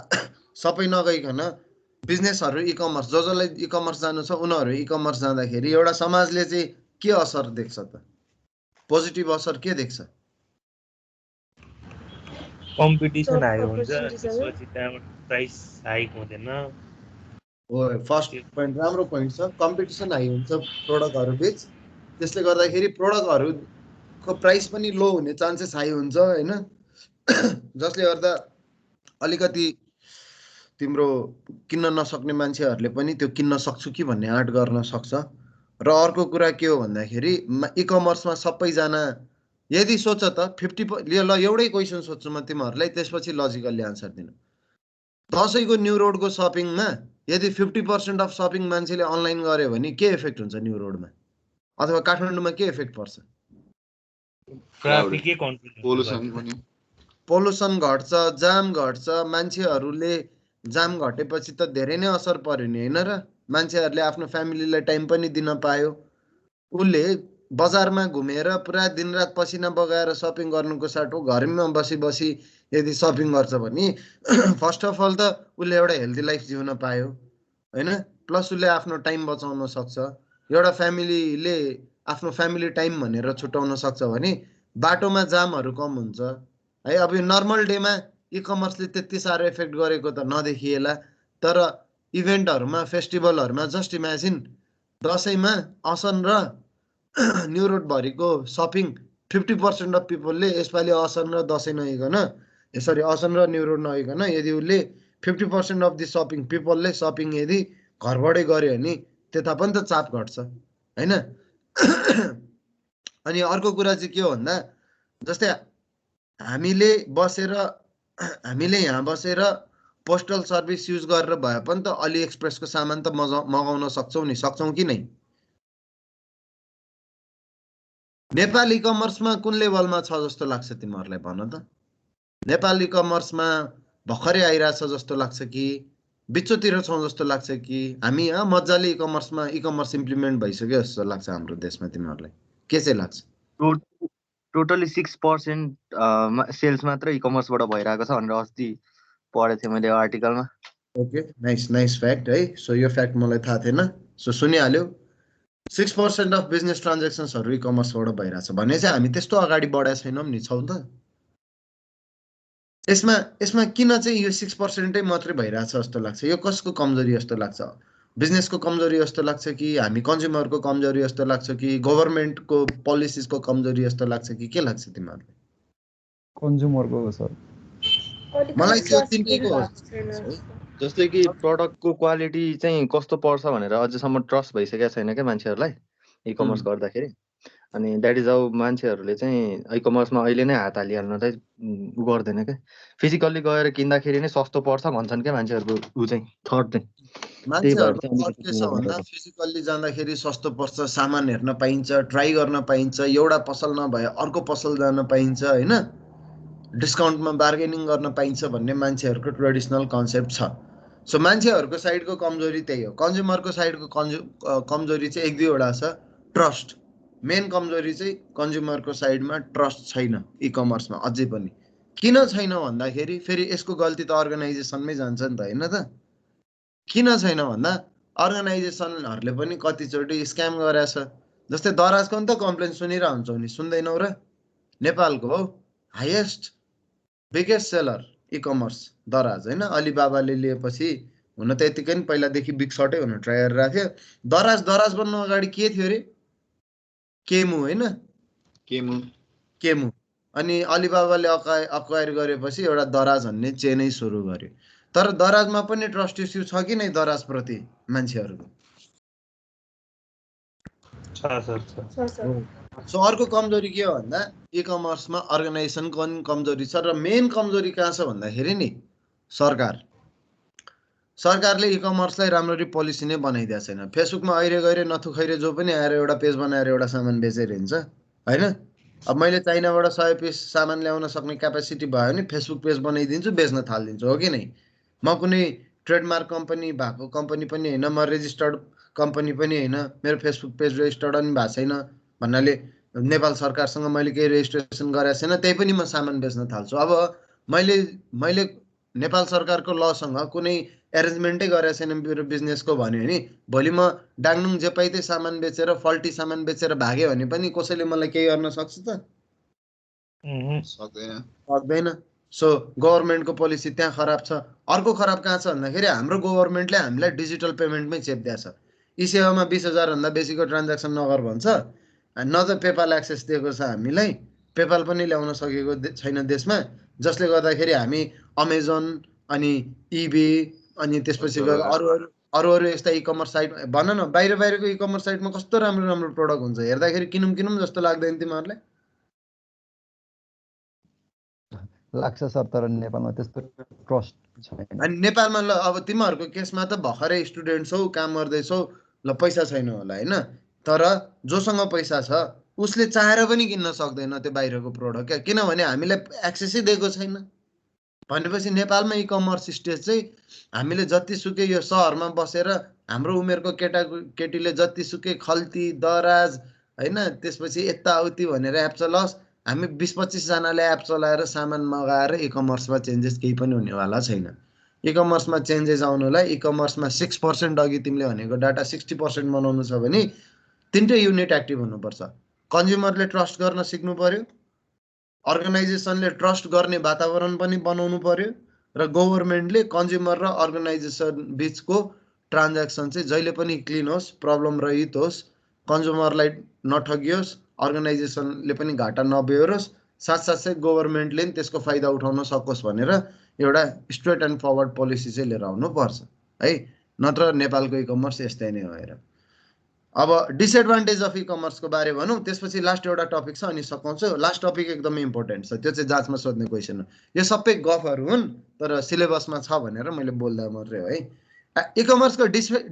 सबै नगइकन बिजनेसहरू इ कमर्स, जसलाई इ कमर्स जानु छ उनीहरू इ कमर्स जाँदाखेरि एउटा समाजले चाहिँ के असर देख्छ त? पोजिटिभ असर के देख्छ? कम्पिटिसन हाई हुन्छ, त्यसपछि त्यहाँबाट प्राइस हाइक हुँदैन। हो, फर्स्ट पोइन्ट राम्रो पोइन्ट छ। कम्पिटिसन हाई हुन्छ प्रोडक्टहरू बिच, त्यसले गर्दाखेरि प्रोडक्टहरूको प्राइस पनि लो हुने चान्सेस हाई हुन्छ होइन। जसले गर्दा अलिकति तिम्रो किन्न नसक्ने मान्छेहरूले पनि त्यो किन्न सक्छु कि भन्ने आँट गर्न सक्छ। र अर्को कुरा के हो भन्दाखेरि इ कमर्समा सबैजना यदि सोच त 50 ल एउटै क्वेसन सोध्छु म तिमीहरूलाई, त्यसपछि लजिकल्ली आन्सर दिनु। दसैँको न्यू रोडको सपिङमा यदि 50% अफ सपिङ मान्छेले अनलाइन गर्यो भने के इफेक्ट हुन्छ न्यू रोडमा अथवा काठमाडौँमा? के इफेक्ट पर्छ? पोल्युसन घट्छ, जाम घट्छ। मान्छेहरूले जाम घटेपछि त धेरै नै असर पर्यो नि होइन र? मान्छेहरूले आफ्नो फ्यामिलीलाई टाइम पनि दिन पायो। उसले बजारमा घुमेर पुरा दिनरात पसिना बगाएर सपिङ गर्नुको साटो घरमै बसी यदि सपिङ गर्छ भने फर्स्ट अफ अल त उसले एउटा हेल्दी लाइफ जिउन पायो होइन, प्लस उसले आफ्नो टाइम बचाउन सक्छ। एउटा फ्यामिलीले आफ्नो फ्यामिली टाइम भनेर छुट्याउन सक्छ भने बाटोमा जामहरू कम हुन्छ है। अब यो नर्मल डेमा इ कमर्सले त्यति साह्रो इफेक्ट गरेको त नदेखिएला, तर इभेन्टहरूमा, फेस्टिभलहरूमा जस्ट इमेजिन दसैँमा असन र न्यू रोडभरिको सपिङ 50% अफ पिपलले यसपालि असन र दसैँ नआइकन, सरी असन र न्यू रोड नआइकन यदि उसले 50% अफ दि सपिङ पिपलले सपिङ यदि घरबाटै गर्यो भने त्यता पनि त चाप घट्छ होइन। अनि अर्को कुरा चाहिँ के हो भन्दा जस्तै हामीले यहाँ बसेर पोस्टल सर्भिस युज गरेर भए पनि त अली एक्सप्रेसको सामान त मगाउन सक्छौँ कि नै? नेपाल इ कमर्समा कुन लेभलमा छ जस्तो लाग्छ तिमीहरूलाई भन त? नेपाल इ कमर्समा भर्खरै आइरहेछ जस्तो लाग्छ कि बिचोतिर छौँ जस्तो लाग्छ कि हामी मजाले इकमर्स इम्प्लिमेन्ट भइसक्यो जस्तो लाग्छ हाम्रो देशमा तिमीहरूलाई के चाहिँ लाग्छ? टोटली 6% सेल्स मात्र इकमर्सबाट भइरहेको छ भनेर अस्ति पढेको थिएँ मैले आर्टिकलमा। ओके, नाइस फ्याक्ट है। सो यो फ्याक्ट मलाई थाहा थिएन, सो सुनिहाल्यो। 6% अफ बिजनेस ट्रान्जेक्सन्सहरू इकमर्सबाट भइरहेछ भने चाहिँ हामी त्यस्तो अगाडि बढाएको छैनौँ नि, छौँ त? यसमा किन चाहिँ यो 6% मात्रै भइरहेछ जस्तो लाग्छ? यो कसको कमजोरी जस्तो लाग्छ? बिजनेसको कमजोरी जस्तो लाग्छ कि हामी कन्ज्युमरको कमजोरी जस्तो लाग्छ कि गभर्मेन्टको पोलिसिसको कमजोरी जस्तो लाग्छ कि के लाग्छ तिमीहरूलाई? कन्ज्युमरको हो सर। मलाई अलिकति चाहिँ यो ट्रस्ट तिनटैको हो भएको जस्तो छैन लाग्छ है। जस्तो। जस्तै कि प्रडक्टको क्वालिटी चाहिँ कस्तो पर्छ भनेर अझसम्म ट्रस्ट भइसकेको छैन क्या मान्छेहरूलाई इकमर्स गर्दाखेरि। अनि द्याट इज हाउ मान्छेहरूले चाहिँ इकमर्समा अहिले नै हात हालिहाल्न चाहिँ उ गर्दैन क्या। फिजिकल्ली गएर किन्दाखेरि नै सस्तो पर्छ भन्छन् क्या मान्छेहरूको उ चाहिँ थट चाहिँ। त्यही भएर मान्छेहरूको चाहिँ थट अलिकति के छ भन्दा फिजिकल्ली जाँदाखेरि सस्तो पर्छ, सामान हेर्न पाइन्छ, ट्राई गर्न पाइन्छ, एउटा पसल नभए अर्को पसल जान पाइन्छ होइन, डिस्काउन्टमा बार्गेनिङ गर्न पाइन्छ भन्ने मान्छेहरूको ट्रेडिसनल कन्सेप्ट छ। सो मान्छेहरूको साइडको कमजोरी त्यही हो। कन्ज्युमरको साइडको कमजोरी चाहिँ एक दुईवटा छ। ट्रस्ट मेन कमजोरी चाहिँ कन्ज्युमरको साइडमा ट्रस्ट छैन इकमर्समा अझै पनि। किन छैन भन्दाखेरि फेरि यसको गल्ती त अर्गनाइजेसनमै जान्छ नि त, होइन त? किन छैन भन्दा अर्गनाइजेसनहरूले पनि कतिचोटि स्क्याम गरेछ। जस्तै दराजको नि त कम्प्लेन सुनिरहेको हुन्छौ नि, सुन्दैनौ र? नेपालको हो हाइएस्ट बिगेस्ट सेलर इकमर्स दराज होइन। अलिबाबाले लिएपछि हुन त यतिकै नि पहिलादेखि बिग सर्टै हुन ट्राई गरिरहेको थियो। दराज बन्नु अगाडि के थियो अरे? केमु होइन, केमु। अनि अलिबाबाले अक्वायर गरेपछि एउटा दराज भन्ने चेनै सुरु गर्यो। तर दराजमा पनि ट्रस्ट इस्यु छ कि नै दराजप्रति मान्छेहरूको? छ सर। सो अर्को कमजोरी के हो भन्दा इकमर्समा अर्गनाइजेसनको पनि कमजोरी छ। र मेन कमजोरी कहाँ छ भन्दाखेरि नि सरकारले इकमर्सलाई राम्ररी पोलिसी नै बनाइदिएको छैन। फेसबुकमा अहिले गएर नथुखैरे जो पनि आएर एउटा पेज बनाएर एउटा सामान बेचेर हिँड्छ होइन। अब मैले चाइनाबाट 100 पिस सामान ल्याउन सक्ने क्यापेसिटी भयो भने फेसबुक पेज बनाइदिन्छु, बेच्न थालिदिन्छु, हो कि नै? म कुनै ट्रेडमार्क कम्पनी भएको कम्पनी पनि होइन, म रेजिस्टर्ड कम्पनी पनि होइन, मेरो फेसबुक पेज रेजिस्टर्ड पनि भएको छैन भन्नाले नेपाल सरकारसँग मैले केही रेजिस्ट्रेसन गरेको छैन, त्यही पनि म सामान बेच्न थाल्छु। अब मैले नेपाल सरकारको लसँग कुनै एरेन्जमेन्टै गरेको छैन मेरो बिजनेसको भन्यो भने भोलि म डाङडुङ जे पाइ त्यही सामान बेचेर फल्टी सामान बेचेर भाग्यो भने पनि कसैले मलाई केही गर्न सक्छ त? सक्दैन। सो गभर्मेन्टको पोलिसी त्यहाँ खराब छ। अर्को खराब कहाँ छ भन्दाखेरि हाम्रो गभर्मेन्टले हामीलाई डिजिटल पेमेन्टमै चेप्दिएको छ। यी सेवामा 20,000 भन्दा बेसीको ट्रान्ज्याक्सन नगर भन्छ, न त पेपाल एक्सेस दिएको छ हामीलाई, पेपाल पनि ल्याउन सकेको छैन देशमा, जसले गर्दाखेरि हामी अमेजन अनि इबे अनि त्यसपछि गएर अरू यस्ता इकमर्स साइट भन न, बाहिरको इकमर्स साइटमा कस्तो राम्रो राम्रो प्रडक्ट हुन्छ, हेर्दाखेरि किनौँ जस्तो लाग्दैन तिमीहरूलाई? लाग्छ सर, तर नेपालमा त्यस्तो ट्रस्ट छैन। अनि नेपालमा ल अब तिमीहरूको केसमा त भर्खरै स्टुडेन्ट छौ, काम गर्दैछौ, ल पैसा छैन होला होइन, तर जोसँग पैसा छ उसले चाहेर पनि किन्न सक्दैन त्यो बाहिरको प्रोडक्ट क्या, किनभने हामीलाई एक्सेसै दिएको छैन। भनेपछि नेपालमा इकमर्स स्टेज चाहिँ हामीले जतिसुकै यो सहरमा बसेर हाम्रो उमेरको केटीले जतिसुकै खल्ती दराज होइन, त्यसपछि यताउति भनेर एप चलाओस्, हामी 20-25 जनाले एप चलाएर सामान मगाएर इकमर्समा चेन्जेस केही पनि हुनेवाला छैन। इकमर्समा चेन्जेस आउनुलाई इकमर्समा 6% अघि तिमीले भनेको डाटा 60% बनाउनु छ भने तिनटै युनिट एक्टिभ हुनुपर्छ। कन्ज्युमरले ट्रस्ट गर्न सिक्नु पर्यो, अर्गनाइजेसनले ट्रस्ट गर्ने वातावरण पनि बनाउनु पर्यो, र गभर्मेन्टले कन्ज्युमर र अर्गनाइजेसन बिचको ट्रान्ज्याक्सन चाहिँ जहिले पनि क्लिन होस्, प्रब्लम रहित होस्, कन्ज्युमरलाई नठगियोस्, अर्गनाइजेसनले पनि घाटा नबेहोरोस्, साथसाथै गभर्मेन्टले पनि त्यसको फाइदा उठाउन सकोस् भनेर एउटा स्ट्रेट एन्ड फरवर्ड पोलिसी चाहिँ लिएर आउनुपर्छ है। नत्र नेपालको इकमर्स यस्तै नै हो हेर। अब डिसएडभान्टेज अफ इकमर्सको बारे भनौँ, त्यसपछि लास्ट एउटा टपिक छ अनि सकाउँछु। लास्ट टपिक एकदमै इम्पोर्टेन्ट छ, त्यो चाहिँ जाँचमा सोध्ने क्वेसन हो। यो सबै गफहरू हुन् तर सिलेबसमा छ भनेर मैले बोल्दा मात्रै हो है। इकमर्सको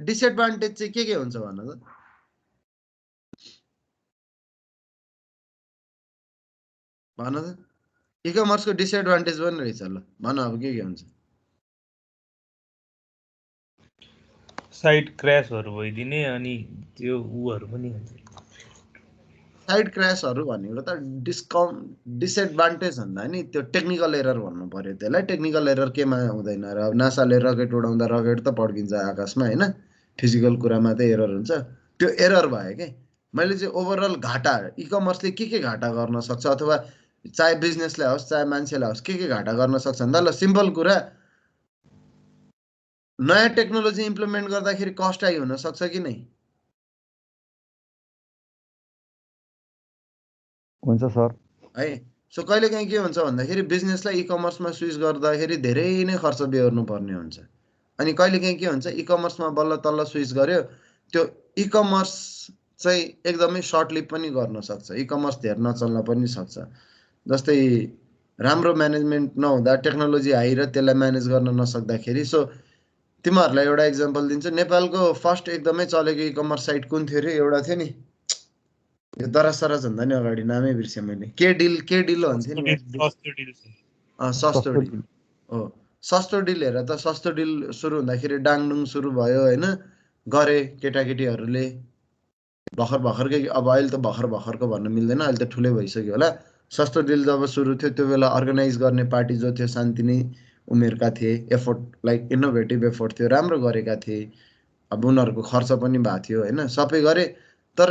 डिसएडभान्टेज चाहिँ के हुन्छ भन त? भन त, इकमर्सको डिसएडभान्टेज पनि रहेछ, ल भन अब के हुन्छ? साइट क्र्यासहरू भइदिने अनि त्यो उहरू पनि हुन्छ। साइड क्र्यासहरू भनेको त डिसएडभान्टेज भन्दा नि त्यो टेक्निकल एरर भन्नु पर्यो त्यसलाई। टेक्निकल एरर केमा हुँदैन र? अब नासाले रकेट उडाउँदा रकेट त पड्किन्छ आकाशमा होइन, फिजिकल कुरामा त एरर हुन्छ, त्यो एरर भयो के। मैले चाहिँ ओभरअल घाटा, इ कमर्सले के घाटा गर्न सक्छ, अथवा चाहे बिजनेसलाई होस् चाहे मान्छेलाई होस् के घाटा गर्न सक्छ भन्दा, ल सिम्पल कुरा, नयाँ टेक्नोलोजी इम्प्लिमेन्ट गर्दाखेरि कस्ट हाई हुन सक्छ कि नै? हुन्छ सर। है सो कहिलेकाहीँ के हुन्छ भन्दाखेरि बिजनेसलाई इ कमर्समा स्विच गर्दाखेरि धेरै नै खर्च बेहोर्नु पर्ने हुन्छ। अनि कहिलेकाहीँ के हुन्छ, इ कमर्समा बल्ल तल्ल स्विच गर्यो, त्यो इ कमर्स चाहिँ एकदमै सर्ट लिभ पनि गर्न सक्छ, इ कमर्स धेर नचल्न पनि सक्छ। जस्तै राम्रो म्यानेजमेन्ट नहुँदा, टेक्नोलोजी हाई र त्यसलाई म्यानेज गर्न नसक्दाखेरि। सो तिमीहरूलाई एउटा इक्जाम्पल दिन्छु, नेपालको फर्स्ट एकदमै चलेको इ कमर्स साइट कुन थियो अरे? एउटा थियो नि, यो दरासरस भन्दा नि अगाडि, नामै बिर्सेँ मैले, के डिल भन्थ्यो नि। सस्तो डिल हो, सस्तो डिल। हेर त, सस्तो डिल सुरु हुँदाखेरि डाङडुङ सुरु भयो होइन, गरे केटाकेटीहरूले भर्खरकै। अब अहिले त भर्खरको भन्न मिल्दैन, अहिले त ठुलै भइसक्यो होला। सस्तो डिल जब सुरु थियो त्यो बेला अर्गनाइज गर्ने पार्टी जो थियो शान्तिनी उमेरका थिए, एफोर्ट लाइक इनोभेटिभ एफोर्ट थियो, राम्रो गरेका थिए। अब उनीहरूको खर्च पनि भएको थियो होइन, सबै गरे, तर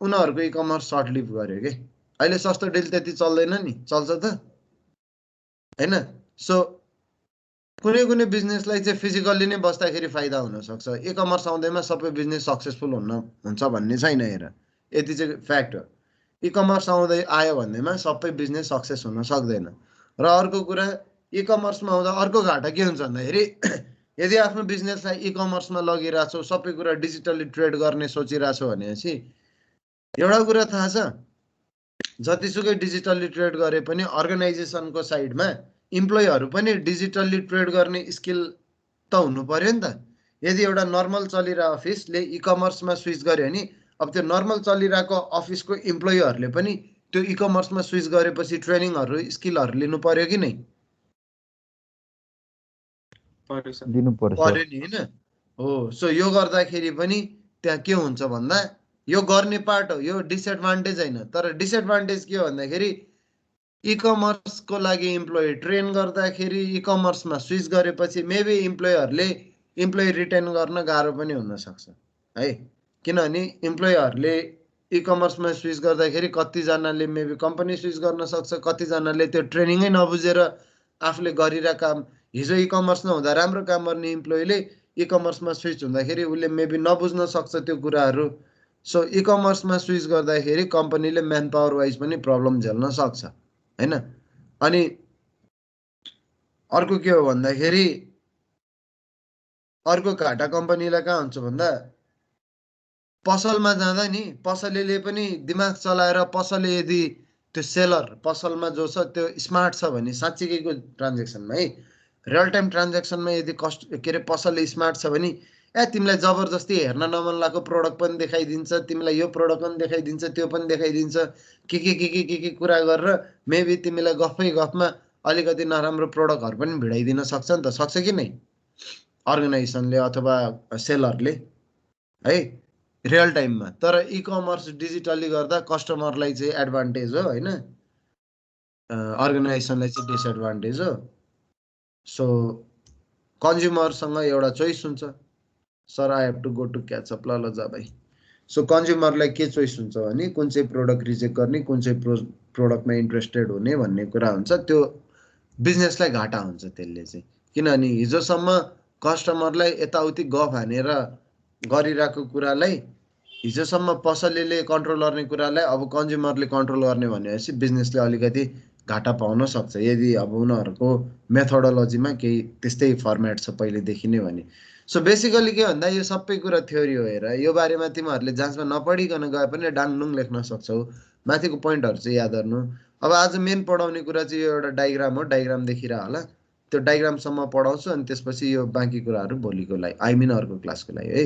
उनीहरूको इ कमर्स सर्ट लिभ गर्यो कि। अहिले सस्तो डिल त्यति चल्दैन नि, चल्छ त होइन? सो कुनै बिजनेसलाई चाहिँ फिजिकल्ली नै बस्दाखेरि फाइदा हुनसक्छ, इ कमर्स आउँदैमा सबै बिजनेस सक्सेसफुल हुन्छ भन्ने छैन। हेर, यति चाहिँ फ्याक्ट हो, इ कमर्स आयो भन्दैमा सबै बिजनेस सक्सेस हुन सक्दैन। र अर्को कुरा, इ कमर्समा आउँदा अर्को घाटा के हुन्छ भन्दाखेरि, यदि आफ्नो बिजनेसलाई इ कमर्समा लगिरहेको छौ, सबै कुरा डिजिटल्ली ट्रेड गर्ने सोचिरहेको छौ भनेपछि एउटा कुरा थाहा छ, जतिसुकै डिजिटल्ली ट्रेड गरे पनि अर्गनाइजेसनको साइडमा इम्प्लोइहरू पनि डिजिटल्ली ट्रेड गर्ने स्किल त हुनु पर्यो नि त। यदि एउटा नर्मल चलिरहेको अफिसले इ कमर्समा स्विच गर्यो भने, अब त्यो नर्मल चलिरहेको अफिसको इम्प्लोइहरूले पनि त्यो इ कमर्समा स्विच गरेपछि ट्रेनिङहरू स्किलहरू लिनु पर्यो कि नै? दिनु पर्यो पर्यो नि होइन? हो। सो यो गर्दाखेरि पनि त्यहाँ के हुन्छ भन्दा, यो गर्ने पार्ट हो, यो डिसएडभान्टेज होइन। तर डिसएडभान्टेज के हो भन्दाखेरि, इ कमर्सको लागि इम्प्लोइ ट्रेन गर्दाखेरि इ कमर्समा स्विच गरेपछि मेबी इम्प्लोइ रिटेन गर्न गाह्रो पनि हुनसक्छ है। किनभने इम्प्लोइहरूले इ कमर्समा स्विच गर्दाखेरि कतिजनाले मेबी कम्पनी स्विच गर्न सक्छ, कतिजनाले त्यो ट्रेनिङै नबुझेर आफूले गरिरहेको काम, हिजो इ कमर्स नहुँदा राम्रो काम गर्ने इम्प्लोइले इ कमर्समा स्विच हुँदाखेरि उसले मेबी नबुझ्न सक्छ त्यो कुराहरू। सो इ कमर्समा स्विच गर्दाखेरि कम्पनीले म्यान पावर वाइज पनि प्रब्लम झेल्न सक्छ होइन। अनि अर्को के हो भन्दाखेरि, अर्को घाटा कम्पनीलाई कहाँ हुन्छ भन्दा, पसलमा जाँदा नि पसलेले पनि दिमाग चलाएर, पसलले यदि त्यो सेलर पसलमा जो छ त्यो स्मार्ट छ भने, साँच्चीकैको ट्रान्जेक्सनमा है, रियल टाइम ट्रान्जेक्सनमा यदि पसलले स्मार्ट छ भने, तिमीलाई जबरजस्ती हेर्न नमन लागेको प्रोडक्ट पनि देखाइदिन्छ, तिमीलाई यो प्रोडक्ट पनि देखाइदिन्छ, त्यो पनि देखाइदिन्छ, के कुरा गरेर मेबी तिमीलाई गफमा अलिकति नराम्रो प्रोडक्टहरू पनि भिडाइदिन सक्छ नि त, सक्छ कि नै अर्गनाइजेसनले अथवा सेलरले है, रियल टाइममा। तर इ कमर्स डिजिटल्ली गर्दा कस्टमरलाई चाहिँ एडभान्टेज हो होइन, अर्गनाइजेसनलाई चाहिँ डिसएडभान्टेज हो। सो कन्ज्युमरसँग एउटा चोइस हुन्छ, sir I have to go to catch up, ल जा भाइ। सो कन्ज्युमरलाई के चोइस हुन्छ भने, कुन चाहिँ प्रोडक्ट रिजेक्ट गर्ने, कुन चाहिँ प्रोडक्टमा इन्ट्रेस्टेड हुने भन्ने कुरा हुन्छ। त्यो बिजनेसलाई घाटा हुन्छ त्यसले चाहिँ, किनभने हिजोसम्म कस्टमरलाई यताउति गफ हानेर गरिरहेको कुरालाई, हिजोसम्म पसलेले कन्ट्रोल गर्ने कुरालाई अब कन्ज्युमरले कन्ट्रोल गर्ने भनेपछि बिजनेसले अलिकति घाटा पाउन सक्छ, यदि अब उनीहरूको मेथोडोलोजीमा केही त्यस्तै फर्मेट छ पहिलेदेखि नै भने। सो बेसिकली के भन्दा, यो सबै कुरा थ्योरी हो। हेर, यो बारेमा तिमीहरूले जाँचमा नपढिकन गए पनि डाङडुङ लेख्न सक्छौ, माथिको पोइन्टहरू चाहिँ याद गर्नु। अब आज मेन पढाउने कुरा चाहिँ यो एउटा डायग्राम हो, डायग्राम देखिरह होला, त्यो डायग्रामसम्म पढाउँछु अनि त्यसपछि यो बाँकी कुराहरू भोलिको लागि, अर्को क्लासको लागि है।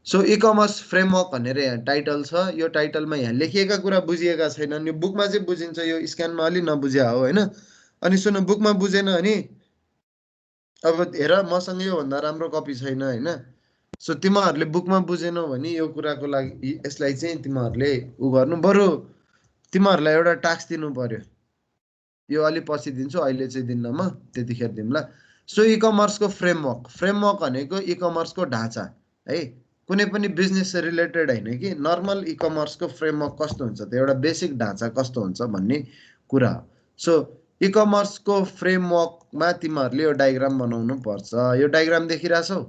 सो इ कमर्स फ्रेमवर्क भनेर यहाँ टाइटल छ, यो टाइटलमा यहाँ लेखिएका कुरा बुझिएका छैनन्, यो बुकमा चाहिँ बुझिन्छ, यो स्क्यानमा अलि नबुझ्या हो होइन। अनि सुन, बुकमा बुझेन भने अब हेर, मसँग योभन्दा राम्रो कपी छैन होइन। सो तिमीहरूले बुकमा बुझेनौ भने यो कुराको लागि यसलाई चाहिँ तिमीहरूले उ गर्नु, बरु तिमीहरूलाई एउटा टास्क दिनु पर्यो। यो अलि पछि दिन्छु, अहिले चाहिँ दिन्न म, त्यतिखेर दिउँला। सो इ कमर्सको फ्रेमवर्क भनेको इ कमर्सको ढाँचा है, कुनै पनि बिजनेस रिलेटेड होइन कि नर्मल इ कमर्सको फ्रेमवर्क कस्तो हुन्छ त, एउटा बेसिक ढाँचा कस्तो हुन्छ भन्ने कुरा हो। सो इ कमर्सको फ्रेमवर्कमा तिमीहरूले यो डायग्राम बनाउनु पर्छ। यो डायग्राम देखिरहेछौ?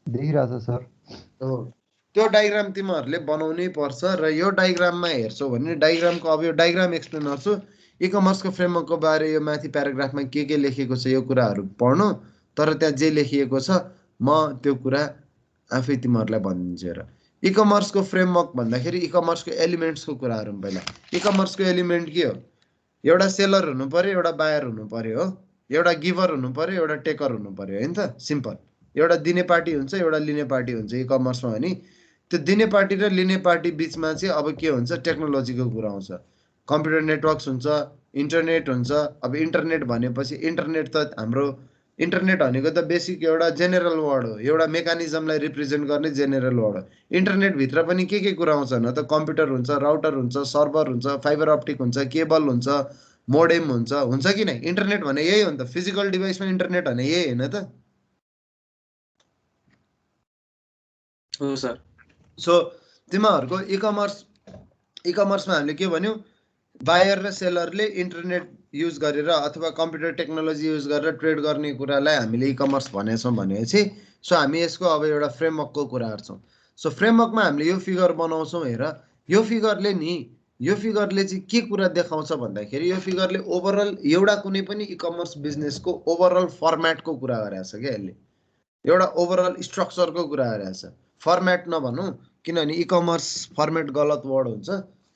देखिरहेछ सर। हो, त्यो डायग्राम तिमीहरूले बनाउनै पर्छ। र यो डायग्राममा हेर्छौ भने डायग्रामको अब यो डायग्राम एक्सप्लेन गर्छु। इ कमर्सको फ्रेमवर्कको बारे यो माथि प्याराग्राफमा के लेखेको छ यो कुराहरू पढ्नु, तर त्यहाँ जे लेखिएको छ म त्यो कुरा आफै तिमीहरूलाई भनिदिन्छु। हेर, इ कमर्सको फ्रेमवर्क भन्दाखेरि इ कमर्सको एलिमेन्ट्सको कुराहरू पहिला। इ कमर्सको एलिमेन्ट के हो? एउटा सेलर हुनु पर्यो, एउटा बायर हुनु पर्यो हो, एउटा गिभर हुनु पर्यो, एउटा टेकर हुनु पर्यो, होइन त? सिम्पल। एउटा दिने पार्टी हुन्छ, एउटा लिने पार्टी हुन्छ इ कमर्समा। भने त्यो दिने पार्टी र लिने पार्टी बिचमा चाहिँ अब के हुन्छ, टेक्नोलोजीको कुरा आउँछ। कम्प्युटर नेटवर्क्स हुन्छ, इन्टरनेट हुन्छ। अब इन्टरनेट भनेपछि इन्टरनेट त हाम्रो इन्टरनेट भनेको त बेसिक एउटा जेनेरल वर्ड हो, एउटा मेकानिजमलाई रिप्रेजेन्ट गर्ने जेनेरल वर्ड हो। इन्टरनेटभित्र पनि के कुरा आउँछ न त, कम्प्युटर हुन्छ, राउटर हुन्छ, सर्भर हुन्छ, फाइबर अप्टिक हुन्छ, केबल हुन्छ, मोडेम हुन्छ कि नै? इन्टरनेट भने यही हो नि त, फिजिकल डिभाइसमा इन्टरनेट भने यही होइन त? हो सर। सो तिमीहरूको इ कमर्समा हामीले के भन्यौँ, बायर र सेलरले इन्टरनेट युज गरेर अथवा कम्प्युटर टेक्नोलोजी युज गरेर ट्रेड गर्ने कुरालाई हामीले इ कमर्स भनेछौँ भनेपछि सो हामी यसको अब एउटा फ्रेमवर्कको कुरा गर्छौँ। सो फ्रेमवर्कमा हामीले यो फिगर बनाउँछौँ। हेर, यो फिगरले चाहिँ के कुरा देखाउँछ भन्दाखेरि यो फिगरले ओभरअल एउटा कुनै पनि इ कमर्स बिजनेसको ओभरअल फर्मेटको कुरा गरेको छ क्या। यसले एउटा ओभरअल स्ट्रक्चरको कुरा गरेको छ, फर्मेट नभनौँ, किनभने इ कमर्स फर्मेट गलत वर्ड हुन्छ।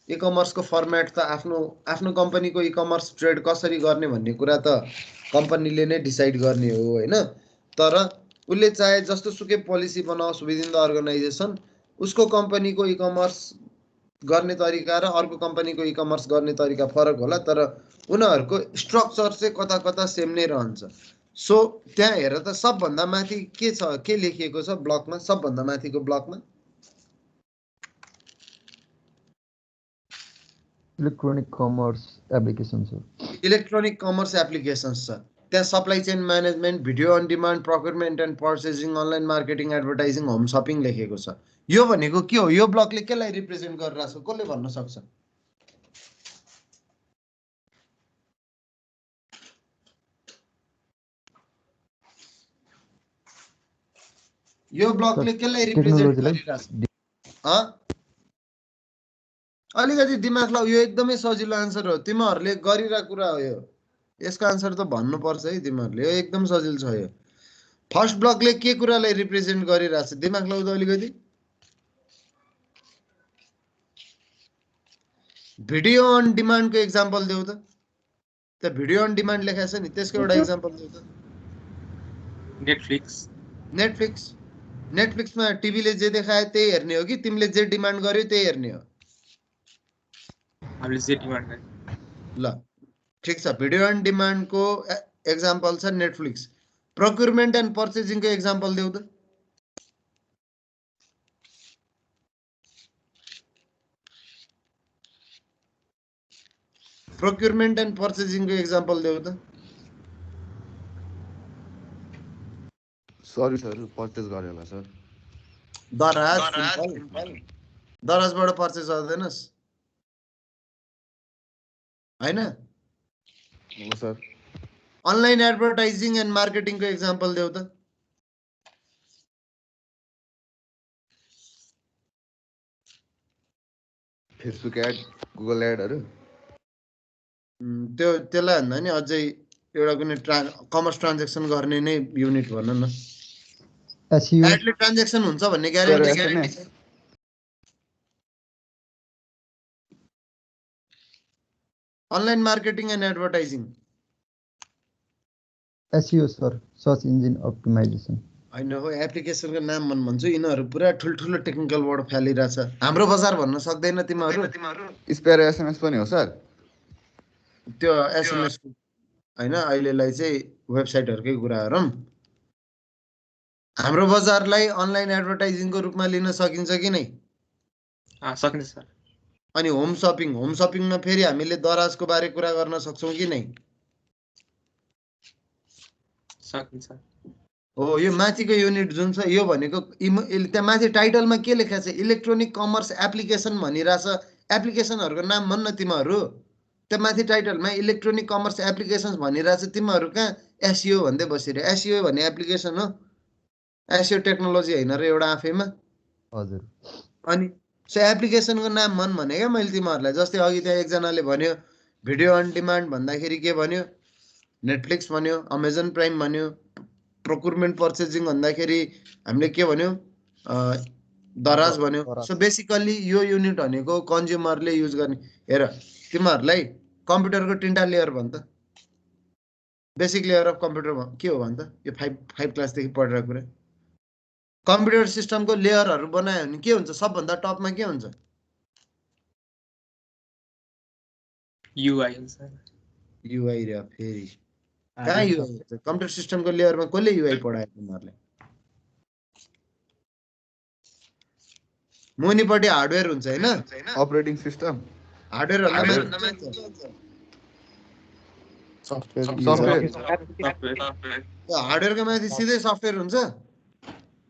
इ कमर्सको फर्मेट त आफ्नो कम्पनीको इ कमर्स ट्रेड कसरी गर्ने भन्ने कुरा त कम्पनीले नै डिसाइड गर्ने हो, होइन? तर उसले चाहे जस्तो सुकै पोलिसी बनाओस् विदिन द अर्गनाइजेसन, उसको कम्पनीको इ कमर्स गर्ने तरिका र अर्को कम्पनीको इ कमर्स गर्ने तरिका फरक होला, तर उनीहरूको स्ट्रक्चर चाहिँ कता कता सेम नै रहन्छ। सो त्यहाँ हेर त, सबभन्दा माथि के छ, के लेखिएको छ ब्लकमा, सबभन्दा माथिको ब्लकमा इलेक्ट्रोनिक कमर्स एप्लिकेसन्स हो। इलेक्ट्रोनिक कमर्स एप्लिकेसन्स छ। त्यहाँ supply chain management, video on demand, procurement and purchasing, online marketing, advertising, home shopping लेखेको छ। यो भनेको के हो? यो ब्लकले केलाई रिप्रेजेन्ट गरिरहेको छ, कसले भन्न सक्छ? यो ब्लकले केलाई रिप्रेजेन्ट गरिरहेछ? अलिकति दिमाग लाऊ, यो एकदमै सजिलो आन्सर हो, तिमीहरूले गरिरहेको कुरा हो यो। यसको आन्सर त भन्नुपर्छ है तिमीहरूले, यो एकदम सजिलो छ। यो फर्स्ट ब्लकले के कुरालाई रिप्रेजेन्ट गरिरहेछ? दिमाग लाऊ त अलिकति। भिडियो अन डिमान्डको एक्जाम्पल देऊ त। त्यो भिडियो अन डिमान्ड लेखाएको छ नि, त्यसको एउटा एक्जाम्पल देऊ त। नेटफ्लिक्समा टिभीले जे देखायो त्यही हेर्ने हो कि तिमीले जे डिमान्ड गर्यो त्यही हेर्ने हो? हामीले जे डिमान्ड गर्यो। ल ठिक छ, भिडियो अन डिमान्डको एक्जाम्पल छ नेटफ्लिक्स। प्रोक्युरमेन्ट एन्ड पर्चेसिङको एक्जाम्पल देऊ त। प्रोक्युरमेन्ट एन्ड पर्चेसिङको एक्जाम्पल देऊ त। सरी सर, पर्चेस गरे होला सर। दराजबाट पर्चेस गर्दैनस् होइन? हो सर। अनलाइन एडभर्टाइजिङ एन्ड मार्केटिङको एक्जाम्पल देऊ त। फेसबुक एड, गुगल एडहरू। त्यसलाई भन्दा नि अझै एउटा कुनै कमर्स ट्रान्जेक्सन गर्ने नै युनिट भन न। एडले ट्रान्जेक्सन हुन्छ भन्ने ग्यारेन्टी छ? Online marketing and advertising SEO sir, search engine optimisation. होइन हो, एप्लिकेसनको नाम भन्छु, यिनीहरू पुरा ठुल्ठुलो टेक्निकल वर्ड फ्यालिरहेछ। हाम्रो बजार भन्न सक्दैन तिमीहरू? स्पेयर एसएमएस पनि हो सर। त्यो एसएमएस होइन, अहिलेलाई चाहिँ वेबसाइटहरूकै कुरा गरौँ। हाम्रो बजारलाई अनलाइन एडभर्टाइजिङको रूपमा लिन सकिन्छ कि नै? सकिन्छ सर। अनि होम सपिङमा फेरि हामीले दराजको बारे कुरा गर्न सक्छौँ कि नै? सकिन्छ। हो, यो माथिको युनिट जुन छ यो भनेको त्यहाँ माथि टाइटलमा के लेखेको छ? इलेक्ट्रोनिक कमर्स एप्लिकेसन भनिरहेछ। एप्लिकेसनहरूको नाम भन्न तिमीहरू। त्यो माथि टाइटलमा इलेक्ट्रोनिक कमर्स एप्लिकेसन्स भनिरहेछ, तिमीहरू कहाँ एसइओ भन्दै बसिरह्यो? एसइओ भन्ने एप्लिकेसन हो, एसइओ टेक्नोलोजी होइन र एउटा आफैमा। हजुर। अनि सो एप्लिकेसनको नाम भन् भने क्या मैले तिमीहरूलाई। जस्तै अघि त्यहाँ एकजनाले भन्यो भिडियो अन डिमान्ड भन्दाखेरि के भन्यो? नेटफ्लिक्स भन्यो, अमेजन प्राइम भन्यो। प्रोक्युरमेन्ट पर्चेजिङ भन्दाखेरि हामीले के भन्यो? दराज भन्यो। सो बेसिकल्ली यो युनिट भनेको कन्ज्युमरले युज गर्ने। हेर तिमीहरूलाई कम्प्युटरको 3टा लेयर भन् त। बेसिक लेयर अफ कम्प्युटर के हो भन् त? यो 5 क्लासदेखि पढेर कुरा। कम्प्युटर सिस्टमको लेयरहरू बनायो भने के हुन्छ? सबभन्दा टपमा के हुन्छ? युआई हुन्छ। युआई रे फेरि कहाँ युआई हुन्छ? कम्प्युटर सिस्टमको लेयरमा कसले युआई पढायो तिमीहरूलाई? मुनिपट्टि हार्डवेयर हुन्छ हैन? अपरेटिङ सिस्टम, हार्डवेयर सफ्टवेयर, हार्डवेयरको माथि सिधै सफ्टवेयर हुन्छ?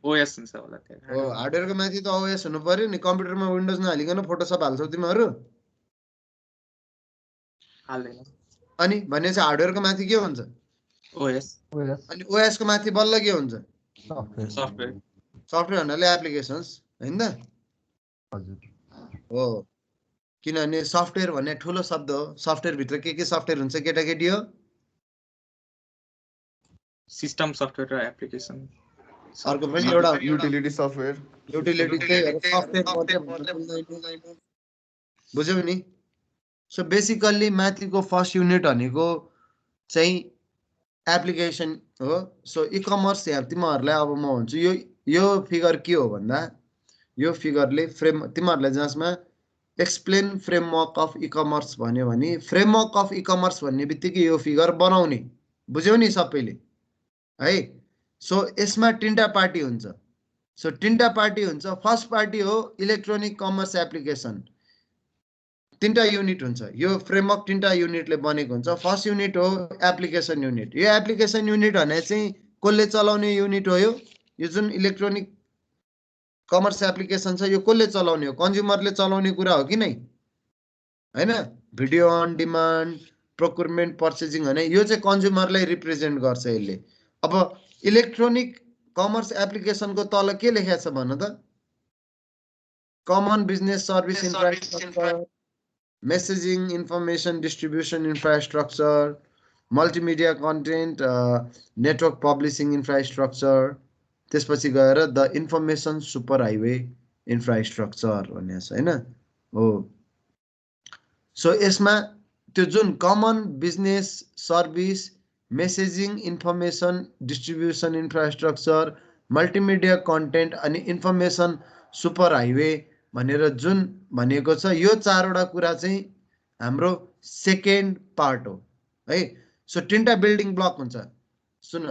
ओएस हुन्छ होला त्यहाँ। हो, हार्डवेयरको माथि त ओएस हुनु पर्यो नि। कम्प्युटरमा विन्डोज नहालिकन फोटोसप हाल्छौ तिमीहरू? हाल्दैन। अनि भनेपछि हार्डवेयरको माथि के हुन्छ? ओएस। अनि ओएस को माथि बल्ल के हुन्छ? सफ्टवेयर। सफ्टवेयर भन्नाले एप्लिकेसन्स हैन त? हजुर। हो, किनभने सफ्टवेयर भन्ने ठुलो शब्द हो। सफ्टवेयर भित्र के सफ्टवेयर हुन्छ केटाकेटी हो? सिस्टम सफ्टवेयर र एप्लिकेसन। अर्को पनि एउटा युटिलिटी सफ्टवेयर, युटिलिटी चाहिँ सफ्टवेयर मात्रै बुझ्यौ नि? सो बेसिकल्ली माथिको फर्स्ट युनिट भनेको चाहिँ एप्लिकेसन हो। सो इ कमर्स यहाँ तिमीहरूलाई अब म भन्छु यो फिगर के हो भन्दा यो फिगरले तिमीहरूलाई जसमा explain framework of e commerce भन्यो भने फ्रेमवर्क अफ इ कमर्स भन्ने बित्तिकै यो फिगर बनाउने। बुझ्यौ नि सबैले है? सो यसमा 3टा पार्टी हुन्छ। सो 3टा पार्टी हुन्छ। फर्स्ट पार्टी हो इलेक्ट्रोनिक कमर्स एप्लिकेसन। 3टा युनिट हुन्छ। यो फ्रेमवर्क 3टा युनिटले बनेको हुन्छ। फर्स्ट युनिट हो एप्लिकेसन युनिट। यो एप्लिकेसन युनिट भने चाहिँ कसले चलाउने युनिट हो? यो जुन इलेक्ट्रोनिक कमर्स एप्लिकेसन छ यो कसले चलाउने हो? कन्ज्युमरले चलाउने कुरा हो कि नै? हैन? Video on demand, procurement purchasing भने यो चाहिँ कन्ज्युमरलाई रिप्रेजेन्ट गर्छ यसले। अब इलेक्ट्रोनिक कमर्स एप्लिकेसनको तल के लेखेको छ भन त? Common business service infrastructure, messaging information distribution infrastructure, multimedia content, network publishing infrastructure, त्यसपछि गएर the information super highway infrastructure भन्ने छ हैन? हो, सो यसमा त्यो जुन common business service, messaging information distribution infrastructure, multimedia content अनि इन्फर्मेसन सुपर हाइवे भनेर जुन भनेको छ यो 4वटा कुरा चाहिँ हाम्रो सेकेन्ड पार्ट हो है। सो 3टा बिल्डिङ ब्लक हुन्छ। सुन,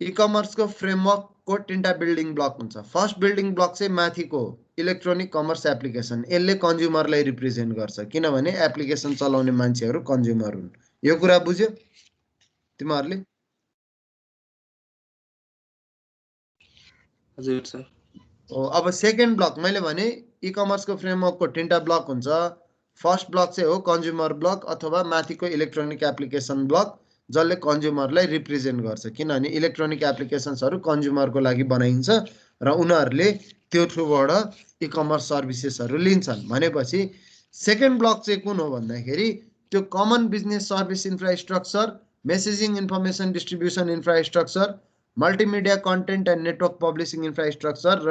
इ कमर्सको फ्रेमवर्कको 3टा बिल्डिङ ब्लक हुन्छ। फर्स्ट बिल्डिङ ब्लक चाहिँ माथिको इलेक्ट्रोनिक कमर्स एप्लिकेसन। यसले कन्ज्युमरलाई रिप्रेजेन्ट गर्छ किनभने एप्लिकेसन चलाउने मान्छेहरू कन्ज्युमर हुन्। यो कुरा बुझ्यो तिमीहरूले? हजुर सर। अब सेकेन्ड ब्लक मैले भने इ कमर्सको फ्रेमवर्कको 3टा ब्लक हुन्छ। फर्स्ट ब्लक चाहिँ हो कन्ज्युमर ब्लक अथवा माथिको इलेक्ट्रोनिक एप्लिकेसन ब्लक जसले कन्ज्युमरलाई रिप्रेजेन्ट गर्छ किनभने इलेक्ट्रोनिक एप्लिकेसन्सहरू कन्ज्युमरको लागि बनाइन्छ र उनीहरूले त्यो थ्रुबाट इ कमर्स सर्भिसेसहरू लिन्छन्। भनेपछि सेकेन्ड ब्लक चाहिँ कुन हो भन्दाखेरि त्यो common business service infrastructure, messaging information distribution infrastructure, multimedia content and network publishing infrastructure र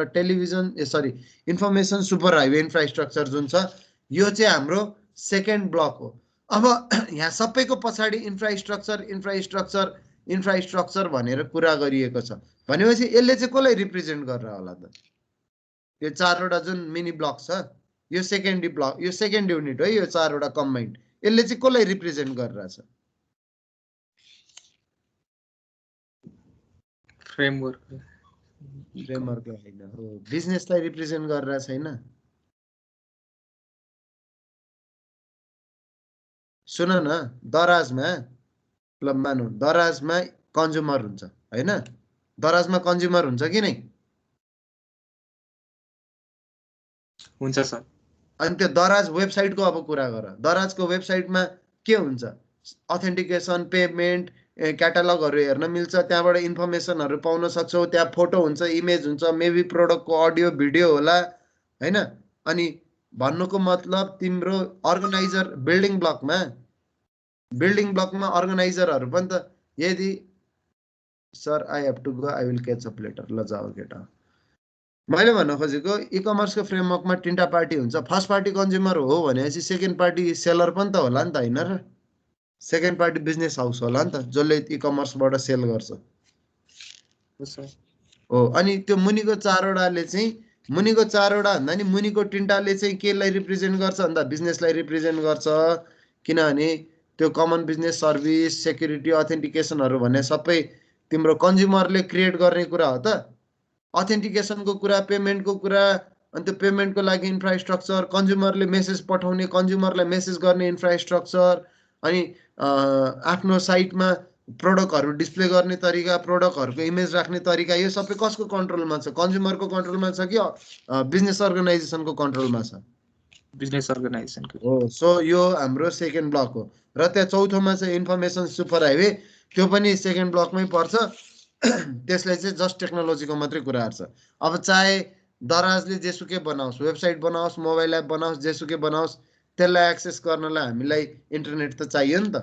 इन्फर्मेसन सुपर हाइवे इन्फ्रास्ट्रक्चर जुन छ यो चाहिँ हाम्रो सेकेन्ड ब्लक हो। अब यहाँ सबैको पछाडि इन्फ्रास्ट्रक्चर भनेर कुरा गरिएको छ भनेपछि यसले चाहिँ कसलाई रिप्रेजेन्ट गरेर होला त? यो 4वटा जुन मिनी ब्लक छ यो सेकेन्ड ब्लक, यो सेकेन्ड युनिट हो। यो 4वटा कम्बाइन्ड यसले चाहिँ कसलाई रिप्रेजेन्ट गरिरहेछ? फ्रेमवर्कलाई होइन हो बिजनेसलाई रिप्रेजेन्ट गरेर छैन सुन न दराजमा ल मानौ दराजमा कन्ज्युमर हुन्छ हैन दराजमा कन्ज्युमर हुन्छ कि नै हुन्छ सर अनि त्यो दराज वेबसाइटको अब कुरा गर दराजको वेबसाइटमा के हुन्छ अथेन्टिकेसन पेमेन्ट क्याटालगहरु हेर्न मिल्छ त्यहाँबाट इन्फर्मेसनहरु पाउन सक्छौ त्यहाँ फोटो हुन्छ इमेज हुन्छ मेबी प्रोडक्टको अडियो भिडियो होला हैन अनि भन्नुको मतलब तिम्रो अर्गनाइजर बिल्डिङ ब्लकमा अर्गनाइजरहरु पनि त यदि sir I have to go I will catch up later ल जाऊ केटा मैले भन्न खोजेको इ कमर्सको फ्रेमवर्कमा तीनटा पार्टी हुन्छ फर्स्ट पार्टी कन्ज्युमर हो भनेपछि सेकेन्ड पार्टी सेलर पनि त होला नि त हैन र सेकेन्ड पार्टी बिजनेस हाउस होला नि त जसले इ कमर्सबाट सेल गर्छ हो अनि त्यो मुनिको चारवटाले चाहिँ मुनिको चारवटा भन्दा नि मुनिको तीनटाले चाहिँ केलाई रिप्रेजेन्ट गर्छ भन्दा बिजनेसलाई रिप्रेजेन्ट गर्छ किनभने त्यो कमन बिजनेस सर्भिस सेक्युरिटी अथेन्टिकेसनहरु भन्ने सबै तिम्रो कन्ज्युमरले क्रिएट गर्ने कुरा हो त अथेन्टिकेसनको कुरा पेमेन्टको कुरा अनि त्यो पेमेन्टको लागि इन्फ्रास्ट्रक्चर कन्ज्युमरले मेसेज पठाउने कन्ज्युमरलाई मेसेज गर्ने इन्फ्रास्ट्रक्चर अनि आफ्नो साइटमा प्रोडक्टहरु डिस्प्ले गर्ने तरिका प्रोडक्टहरुको इमेज राख्ने तरिका यो सबै कसको कन्ट्रोलमा छ कन्ज्युमरको कन्ट्रोलमा छ कि बिजनेस अर्गनाइजेसनको कन्ट्रोलमा छ बिजनेस अर्गनाइजेसनको हो सो यो हाम्रो सेकेन्ड ब्लक हो र त्यहाँ चौथोमा चाहिँ इन्फर्मेसन सुपर हाइवे त्यो पनि सेकेन्ड ब्लकमै पर्छ त्यसलाई चाहिँ जस्ट टेक्नोलोजीको मात्रै कुराहरु छ अब चाहे दराजले जेसुकै बनाओस् वेबसाइट बनाओस् मोबाइल एप बनाओस् जेसुकै बनाओस् त्यसलाई एक्सेस गर्नलाई हामीलाई इन्टरनेट त चाहियो नि त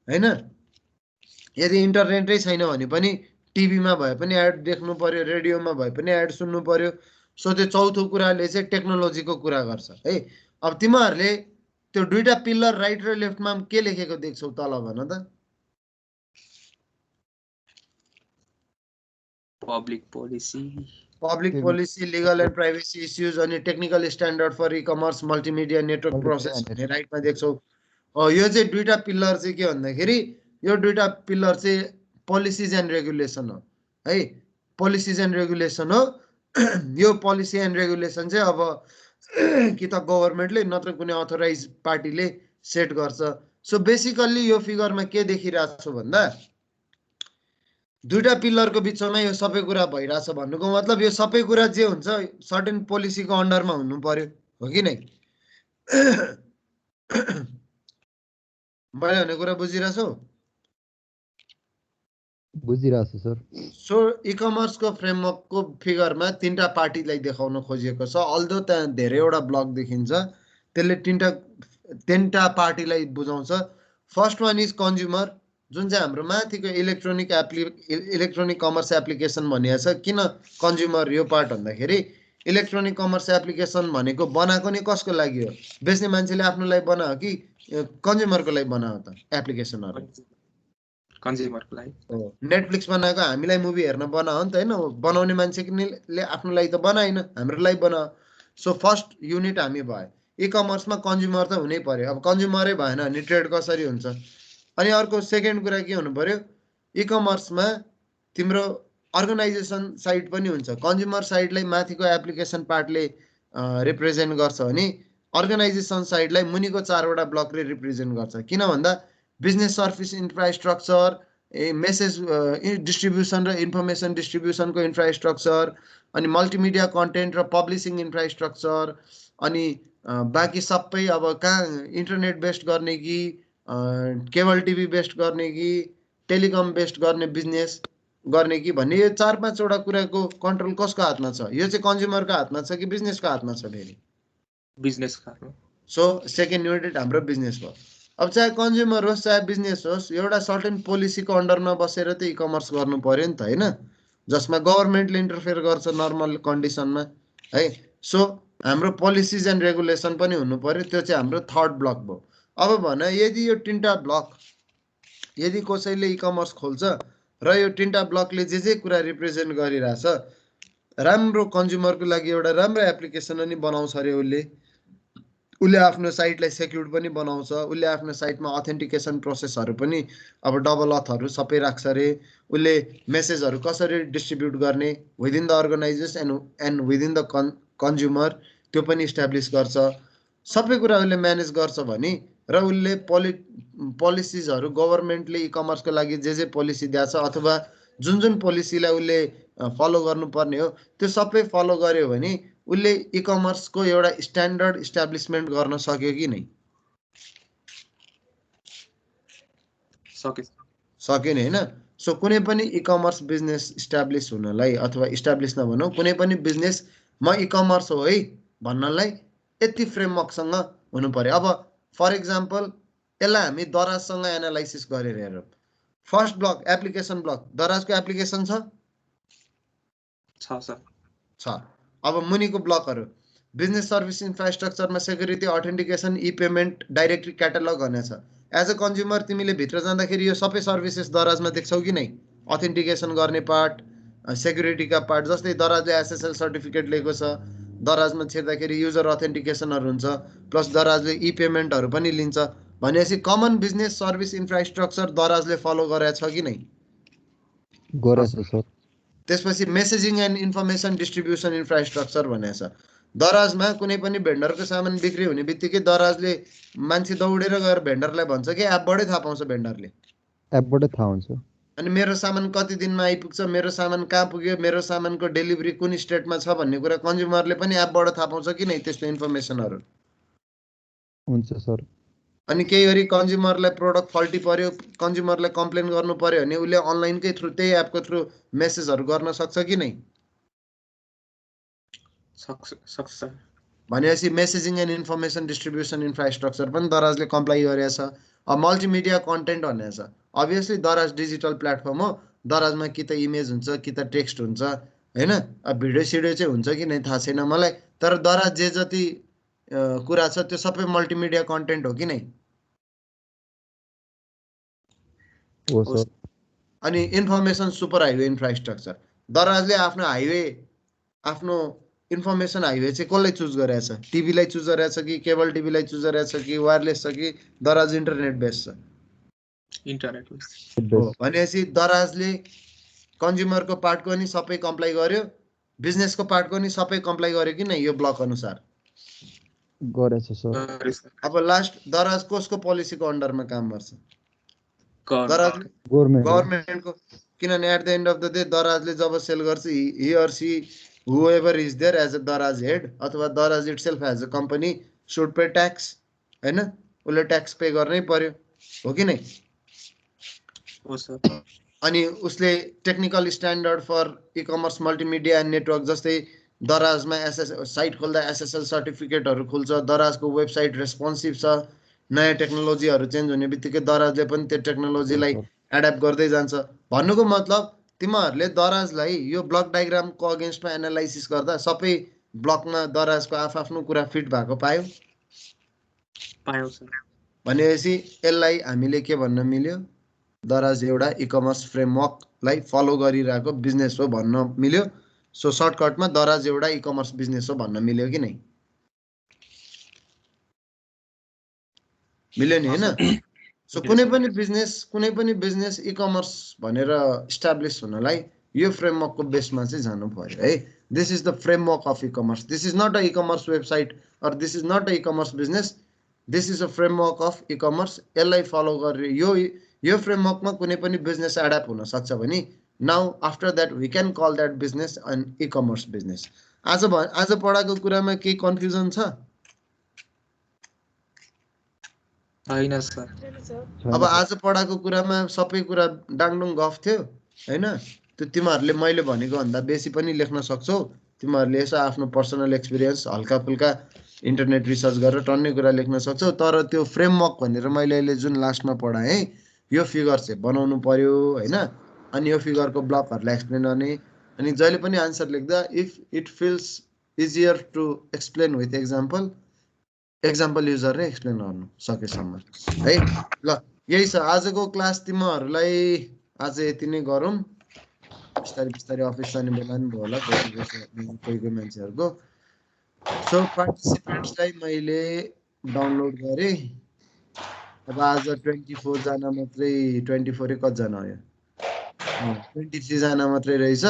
हैन यदि इन्टरनेटै छैन भने पनि टिभीमा भए पनि एड देख्नु पर्यो रेडियोमा भए पनि एड सुन्नु पर्यो सो त्यो चौथो कुराले चाहिँ टेक्नोलोजीको कुरा गर्छ है अब तिमीहरुले त्यो दुईटा पिलर राइट र लेफ्टमा के लेखेको देख्छौ तल भन त public policy legal and privacy issues अनि technical standard for e-commerce multimedia network process भन्ने राइटमा देख्छौ यो चाहिँ दुईटा पिलर चाहिँ के भन्दाखेरि यो दुईटा पिलर चाहिँ पोलिसीज एन्ड रेगुलेसन हो है पोलिसीज एन्ड रेगुलेसन हो यो पोलिसी एन्ड रेगुलेसन चाहिँ अब कि त गभर्नमेन्टले नत्र कुनै अथोराइज पार्टीले सेट गर्छ सो बेसिकल्ली यो फिगरमा के देखिरहेको छु भन्दा दुईटा पिलरको बिचमा यो सबै कुरा भइराछ भन्नुको मतलब यो सबै कुरा जे हुन्छ सर्टेन पोलिसीको अन्डरमा हुनु पर्यो हो कि नै मैले भने कुरा बुझिरहेछौ बुझिरहेछु सर सो इ-कमर्सको फ्रेमवर्कको फिगरमा तीनटा पार्टीलाई देखाउन खोजिएको छ अल्दो त्यहाँ धेरैवटा ब्लक देखिन्छ त्यसले तीनटा पार्टीलाई बुझाउँछ फर्स्ट वान इज कन्ज्युमर जुन चाहिँ हाम्रो माथिको इलेक्ट्रोनिक कमर्स एप्लिकेसन भनिएको छ किन कन्ज्युमर यो पार्ट भन्दाखेरि इलेक्ट्रोनिक कमर्स एप्लिकेसन भनेको बनाएको नि कसको लागि हो बेच्ने मान्छेले आफ्नो लागि बनायो कि कन्ज्युमरको लागि बनायो त एप्लिकेसनहरु कन्ज्युमरको लागि नेटफ्लिक्स बनाएको हामीलाई मुभी हेर्न बनायो नि त हैन बनाउने मान्छेले आफ्नो लागि त बनाएन हाम्रो लागि बनायो सो फर्स्ट युनिट हामी भयो इ-कमर्समा कन्ज्युमर त हुनै पर्यो अब कन्ज्युमरै भएन भने ट्रेड कसरी हुन्छ अनि अर्को सेकेन्ड कुरा के हुनु पर्यो इ-कमर्समा तिम्रो अर्गनाइजेसन साइड पनि हुन्छ कन्ज्युमर साइडलाई माथिको एप्लिकेसन पार्टले रिप्रेजेन्ट गर्छ भने अर्गनाइजेसन साइडलाई मुनिको चारवटा ब्लकले रिप्रेजेन्ट गर्छ किन भन्दा business service infrastructure message distribution र इन्फर्मेसन डिस्ट्रिब्युसनको इन्फ्रास्ट्रक्चर अनि मल्टिमिडिया कन्टेन्ट र पब्लिसिङ इन्फ्रास्ट्रक्चर अनि बाँकी सबै अब कहाँ इन्टरनेट बेस्ड गर्ने कि केबल टिभी बेस्ड गर्ने कि टेलिकम बेस्ड गर्ने बिजनेस गर्ने कि भन्ने यो 4-5 वटा कुराको कन्ट्रोल कसको हातमा छ यो चाहिँ कन्ज्युमरको हातमा छ कि बिजनेसको हातमा छ फेरि बिजनेसको हातमा सो सेकेन्ड युनिट हाम्रो बिजनेस भयो अब चाहे कन्ज्युमर होस् चाहे बिजनेस होस् एउटा सर्टेन पोलिसीको अन्डरमा बसेर त इ-कमर्स गर्नु पर्यो नि त हैन जसमा गभर्नमेन्टले इन्टरफेयर गर्छ नर्मल कन्डिसनमा है सो हाम्रो पोलिसीज एन्ड रेगुलेसन पनि हुनु पर्यो त्यो चाहिँ हाम्रो थर्ड ब्लक भयो अब भन यदि यो तीनटा ब्लक यदि कसैले इ-कमर्स खोल्छ र यो तीनटा ब्लकले जे कुरा रिप्रेजेन्ट गरिरहेछ राम्रो कन्ज्युमरको लागि एउटा राम्रो एप्लिकेसन पनि बनाउँछ अरे उसले आफ्नो साइटलाई सेक्युर्ड पनि बनाउँछ, उसले आफ्नो साइटमा अथेन्टिकेसन प्रोसेसहरू पनि अब डबल अथहरू सबै राख्छ रे, उसले मेसेजहरू कसरी डिस्ट्रिब्युट गर्ने within the organisation and within the consumer त्यो पनि इस्टाब्लिस गर्छ, सबै कुरा उसले म्यानेज गर्छ भने र उसले पोलिसिजहरू गभर्मेन्टले इ कमर्सको लागि जे पोलिसी दिएछ अथवा जुन जुन पोलिसीलाई उसले फलो गर्नुपर्ने हो त्यो सबै फलो गर्यो भने उसले इ कमर्सको एउटा स्ट्यान्डर्ड इस्टाब्लिसमेन्ट गर्न सक्यो कि नै? सक्यो नि हैन? सो कुनै पनि इ कमर्स बिजनेस इस्टाब्लिस हुनलाई अथवा इस्टाब्लिस नभनौँ, कुनै पनि बिजनेस म इ कमर्स हो है भन्नलाई यति फ्रेमवर्कसँग हुनु पर्यो। अब फर इक्जाम्पल यसलाई हामी दराजसँग एनालाइसिस गरेर हेरौँ। फर्स्ट ब्लक एप्लिकेसन ब्लक, दराजको एप्लिकेसन छ? छ। अब मुनिको ब्लकहरू बिजनेस सर्भिस इन्फ्रास्ट्रक्चरमा security, authentication, e payment, directory catalogue भन्ने छ। एज अ कन्ज्युमर तिमीले भित्र जाँदाखेरि यो सबै सर्भिसेस दराजमा देख्छौ कि नै? अथेन्टिकेसन गर्ने पार्ट, सेक्युरिटीका पार्ट, जस्तै दराजले एसएसएल सर्टिफिकेट लिएको छ, दराजमा छिर्दाखेरि युजर अथेन्टिकेसनहरू हुन्छ, प्लस दराजले इ पेमेन्टहरू पनि लिन्छ भनेपछि कमन बिजनेस सर्भिस इन्फ्रास्ट्रक्चर दराजले फलो गरेछ कि नै? गरेछ सर। त्यसपछि messaging and information distribution infrastructure भनेछ। दराजमा कुनै पनि भेन्डरको सामान बिक्री हुने बित्तिकै दराजले मान्छे दौडेर गएर भेन्डरलाई भन्छ कि एपबाटै थाहा पाउँछ भेन्डरले, एपबाटै थाहा हुन्छ। अनि मेरो सामान कति दिनमा आइपुग्छ, मेरो सामान कहाँ पुग्यो, मेरो सामानको डेलिभरी कुन स्टेटमा छ भन्ने कुरा कन्ज्युमरले पनि एपबाट थाहा पाउँछ कि नै त्यस्तो इन्फर्मेसनहरू? हुन्छ सर। अनि केही गरी कन्ज्युमरलाई प्रोडक्ट फल्टी पर्यो, कन्ज्युमरलाई कम्प्लेन गर्नु पर्यो भने उसले अनलाइनकै थ्रु त्यही एपको थ्रु मेसेजहरू गर्न सक्छ कि नै? सक्छ। भनेपछि messaging and information distribution infrastructure पनि दराजले कम्प्लाई गरेछ। अब मल्टिमिडिया कन्टेन्ट भन्ने छ। अभियसली दराज डिजिटल प्लेटफर्म हो, दराजमा कि त इमेज हुन्छ कि त टेक्स्ट हुन्छ हैन? अब भिडियो सिडियो चाहिँ हुन्छ कि नै थाहा छैन मलाई, तर दराज जे जति कुरा छ त्यो सबै मल्टिमिडिया कन्टेन्ट हो कि नै? हो सर। अनि इन्फर्मेसन सुपर हाइवे इन्फ्रास्ट्रक्चर, दराजले आफ्नो इन्फर्मेसन हाइवे चाहिँ कसलाई चुज गरेछ? टिभीलाई चुज गरेछ कि केबल टिभीलाई चुज गरेछ कि वायरलेस छ कि दराज इन्टरनेट बेस छ? इन्टरनेट हो। भनेपछि दराजले कन्ज्युमरको पार्टको पनि सबै कम्प्लाई गर्यो, बिजनेसको पार्टको पनि सबै कम्प्लाई गर्यो कि नै यो ब्लक अनुसार? गरेछ सर। अब लास्ट दराज कसको पोलिसीको अन्डरमा काम गर्छ? दराज गभर्मेन्टको। किनभने at the end of the day दराजले जब सेल गर्छ he or she whoever is there as a Daraz head अथवा Daraz itself as a company should pay tax हैन? उसले ट्याक्स पे गर्नै पर्यो हो कि नै? हो सर। अनि उसले technical standard for E commerce multimedia and network, जस्तै दराजमा साइट खोल्दा एसएसएल सर्टिफिकेटहरू खुल्छ, दराजको वेबसाइट रेस्पोन्सिभ छ, नयाँ टेक्नोलोजीहरू चेन्ज हुने बित्तिकै दराजले पनि त्यो टेक्नोलोजीलाई एड्याप्ट गर्दै जान्छ। भन्नुको मतलब तिमीहरूले दराजलाई यो ब्लक डायग्रामको अगेन्स्टमा एनालाइसिस गर्दा सबै ब्लकमा दराजको आफ्नो कुरा फिट भएको पायो सर। भनेपछि यसलाई हामीले के भन्न मिल्यो? दराज एउटा इ कमर्स फ्रेमवर्कलाई फलो गरिरहेको बिजनेस हो भन्न मिल्यो। सो सर्टकटमा दराज एउटा इ कमर्स बिजनेस हो भन्न मिल्यो कि नै? मिल्यो नि हैन? सो कुनै पनि बिजनेस इ कमर्स भनेर इस्टाब्लिस हुनलाई यो फ्रेमवर्कको बेसमा चाहिँ जानु पर्यो है। This is the framework of e commerce. This is not a e commerce website or this is not a e commerce business, this is a framework of e commerce. यसलाई फलो गरेर यो फ्रेमवर्कमा कुनै पनि बिजनेस एड्याप्ट हुन सक्छ भने now after that we can call that business an e commerce business. आज पढाएको कुरामा केही कन्फ्युजन छ? होइन सर। अब आज पढाएको कुरामा सबै कुरा डाङडुङ गफ थियो हैन? त्यो तिमीहरूले मैले भनेको भन्दा बेसी पनि लेख्न सक्छौ। तिमीहरूले यसो आफ्नो पर्सनल एक्सपिरियन्स हल्का फुल्का इन्टरनेट रिसर्च गरेर टन्नै कुरा लेख्न सक्छौ। तर त्यो फ्रेमवर्क भनेर मैले अहिले जुन लास्टमा पढाएँ यो फिगर चाहिँ बनाउनु पर्यो हैन? अनि यो फिगरको ब्लकहरूलाई एक्सप्लेन गर्ने। अनि जहिले पनि आन्सर लेख्दा if it feels easier to explain with example use गरेर एक्सप्लेन गर्नु सकेसम्म है। ल यही छ आजको क्लास। तिमीहरूलाई आज यति नै गरौँ। बिस्तारै अफिस जाने बेला पनि भयो होला कोही मान्छेहरूको। सो पार्टिसिपेन्ट्सलाई मैले डाउनलोड गरे अब आज 24 जना मात्रै 24 कतिजना हो यो 23 जना मात्रै रहेछ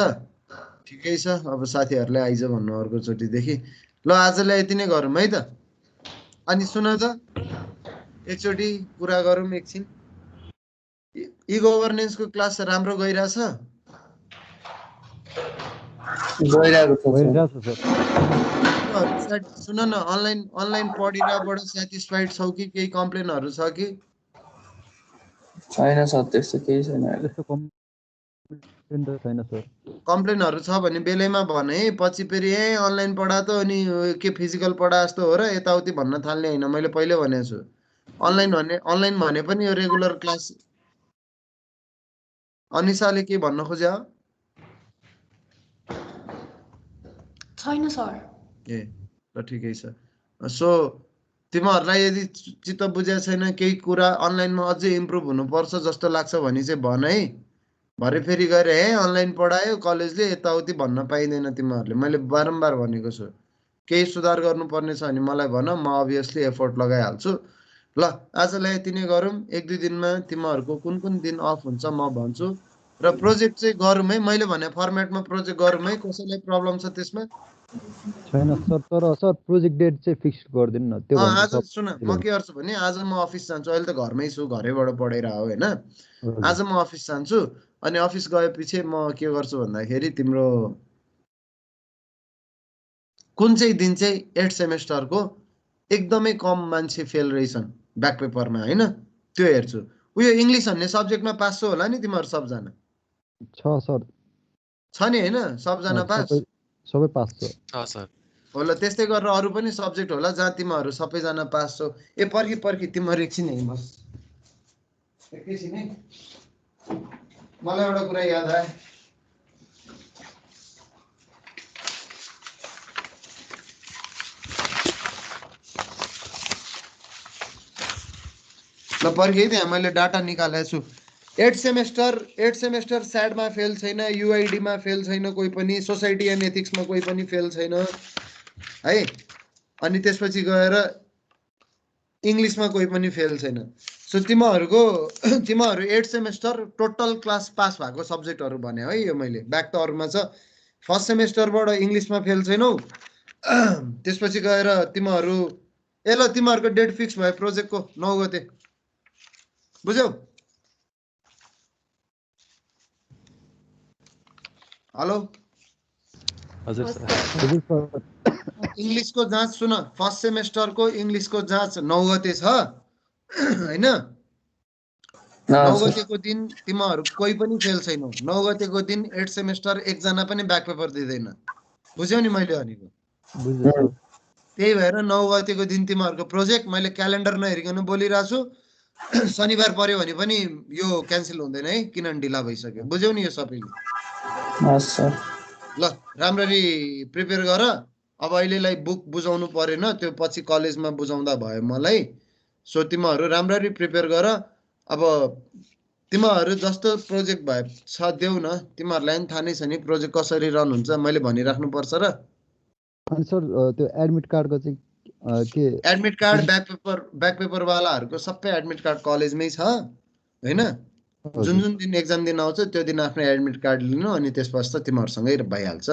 ठिकै छ अब साथीहरूलाई आइज भन्नु अर्कोचोटिदेखि ल आजलाई यति नै गरौँ है त अनि सुन त एकचोटि कुरा गरौँ एकछिन ई गभर्नेन्सको क्लास राम्रो गइरहेछ भइरहेछ सर सुन न अनलाइन पढिरहेबाट सेटिस्फाइड छौ कि केही कम्प्लेनहरू छ कि छैन सर त्यस्तो केही छैन त्यस्तो कम्प्लेन त छैन सर कम्प्लेनहरू छ भने बेलैमा भन है पछि फेरि अनलाइन पढा त अनि के फिजिकल पढा जस्तो हो र यताउति भन्न थाल्ने होइन मैले पहिले भनेको छु अनलाइन भने पनि यो रेगुलर क्लास अनिसाले के भन्न खोज्या छैन सर ए ल ठिकै छ सो तिमीहरूलाई यदि चित्त बुझेको छैन केही कुरा अनलाइनमा अझै इम्प्रुभ हुनुपर्छ जस्तो लाग्छ भने चाहिँ भन है भरे फेरि गएर अनलाइन पढायो कलेजले यताउति भन्न पाइँदैन तिमीहरूले मैले बारम्बार भनेको छु केही सुधार गर्नुपर्ने छ भने मलाई भन म अभियसली एफोर्ट लगाइहाल्छु ल आजलाई यति नै गरौँ 1-2 दिनमा तिमीहरूको कुन दिन अफ हुन्छ म भन्छु र प्रोजेक्ट चाहिँ गरौँ है मैले भने फर्मेटमा प्रोजेक्ट गरौँ है कसैलाई प्रब्लम छ त्यसमा छैन सर तर सर प्रोजेक्ट डेट चाहिँ फिक्स गरिदिनु न त्यो आज सुन म के गर्छु भने आज म अफिस जान्छु अहिले त घरमै छु घरैबाट पढाइरह हो होइन आज म अफिस जान्छु अनि अफिस गएपछि म के गर्छु भन्दाखेरि तिम्रो कुन चाहिँ दिन चाहिँ 8 सेमेस्टरको एकदमै कम मान्छे फेल रहेछन् ब्याक पेपरमा होइन त्यो हेर्छु उयो इङ्ग्लिस भन्ने सब्जेक्टमा पास छौ होला नि तिमीहरू सबजना छ सर छ नि होइन सबजना पास सबै पास छ सर होला त्यस्तै गरेर अरू पनि सब्जेक्ट होला जहाँ तिमीहरू सबैजना पास छौ ए पर्खी तिमीहरू एकछिन है बस एकैछिन है मलाई एउटा कुरा याद आयो ल पर्खि त्यहाँ मैले डाटा निकालेको छु 8 सेमेस्टर स्याडमा फेल छैन युआइडीमा फेल छैन कोही पनि सोसाइटी एन्ड एथिक्समा कोही पनि फेल छैन है अनि त्यसपछि गएर इङ्ग्लिसमा कोही पनि फेल छैन सो तिमीहरू 8 सेमेस्टर टोटल क्लास पास भएको सब्जेक्टहरू भने है यो मैले ब्याक त अरूमा छ फर्स्ट सेमेस्टरबाट इङ्ग्लिसमा फेल छैनौ त्यसपछि गएर तिमीहरू ल तिमीहरूको डेट फिक्स भयो प्रोजेक्टको 9 गते बुझ्यौ हेलो हजुर सर इङ्ग्लिसको जाँच सुन फर्स्ट सेमेस्टरको इङ्ग्लिसको जाँच 9 गते छ हैन 9 गतेको दिन तिमीहरू कोही पनि फेल छैनौ 9 गतेको दिन 8 सेमेस्टर एकजना पनि ब्याक पेपर दिँदैन बुझ्यौ नि मैले भनेको त्यही भएर 9 गतेको दिन तिमीहरूको प्रोजेक्ट मैले क्यालेन्डर नहेरिकन बोलिरहेको छु शनिबार पर्यो भने पनि यो क्यान्सल हुँदैन है किनभने ढिला भइसक्यो बुझ्यौ नि यो सबैले ल राम्ररी प्रिपेयर गर अब अहिलेलाई बुक बुझाउनु परेन त्यो पछि कलेजमा बुझाउँदा भयो मलाई सो तिमीहरू राम्ररी प्रिपेयर गर अब तिमीहरू जस्तो प्रोजेक्ट भए छ देऊ न तिमीहरूलाई पनि थाहा नै छ नि प्रोजेक्ट कसरी रन हुन्छ मैले भनिराख्नु पर्छ र अनि सर त्यो एडमिट कार्डको चाहिँ के एडमिट कार्ड ब्याक पेपर वालाहरूको सबै एडमिट कार्ड कलेजमै छ हैन जुन दिन एक्जाम दिन आउँछ त्यो दिन आफ्नो एडमिट कार्ड लिनु अनि त्यसपछि त तिमीहरूसँगै भइहाल्छ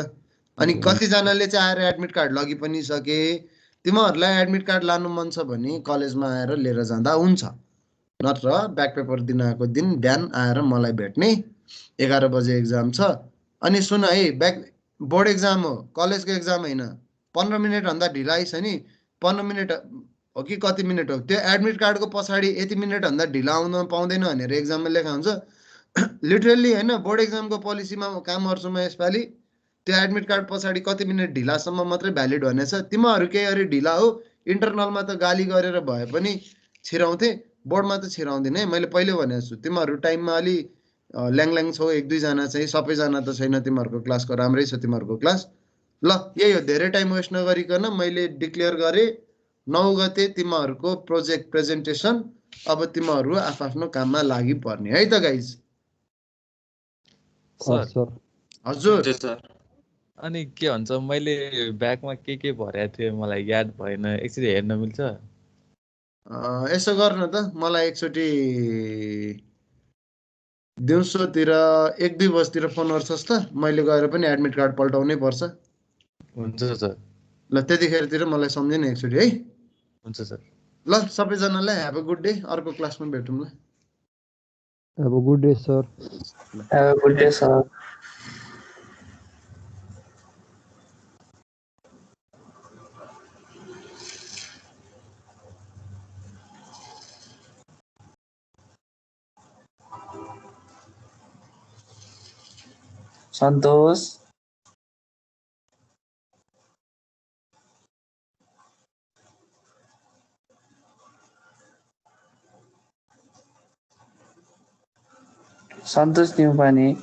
अनि कतिजनाले चाहिँ आएर एडमिट कार्ड लगी पनि सके तिमीहरूलाई एडमिट कार्ड लानु मन छ भने कलेजमा आएर लिएर जाँदा हुन्छ नत्र ब्याक पेपर दिन आएको दिन बिहान आएर मलाई भेट्ने 11 बजे एक्जाम छ अनि सुन है बोर्ड एक्जाम हो कलेजको एक्जाम हैन 15 मिनेट भन्दा ढिला आइछ नि 15 मिनेट हो कि कति मिनेट हो त्यो एडमिट कार्डको पछाडि यति मिनेट भन्दा ढिला आउन पाउँदैन भनेर एक्जाममा लेखा हुन्छ लिटरली हैन बोर्ड एक्जामको पोलिसीमा काम गर्छु म यसपालि त्यो एडमिट कार्ड पछाडि कति मिनेट ढिलासम्म मात्रै भ्यालिड भनेछ तिमीहरू केही अरे ढिला हो इन्टरनलमा त गाली गरेर भए पनि छिराउँथे बोर्डमा त छिराउँदिन है मैले पहिले भनेको छु तिमीहरू टाइममा अलि ल्याङ छौ 1-2 जना चाहिँ सबैजना त छैन तिमीहरूको क्लासको राम्रै छ तिमीहरूको क्लास ल यही हो धेरै टाइम वेस्ट नगरिकन मैले डिक्लेयर गरे 9 गते तिमीहरूको प्रोजेक्ट प्रेजेन्टेसन अब तिमीहरू आफ्नो काममा लागि पर्ने है त गाइज हजुर अनि के भन्छ मैले ब्याकमा के भरेको थिएँ मलाई याद भएन एकचोटि हेर्न मिल्छ यसो गर्न त मलाई एकचोटि दिउँसोतिर 1-2 बजीतिर फोन गर्छस् त मैले गएर पनि एडमिट कार्ड पल्टाउनै पर्छ हुन्छ सर ल त्यतिखेरतिर मलाई सम्झिनु एकचोटि है हुन्छ सर ल सबैजनालाई ह्याभ अ गुड डे अर्को क्लासमा भेटौँ ल अब good day sir Have a good day, sir. Santosh. Santosh Newpani.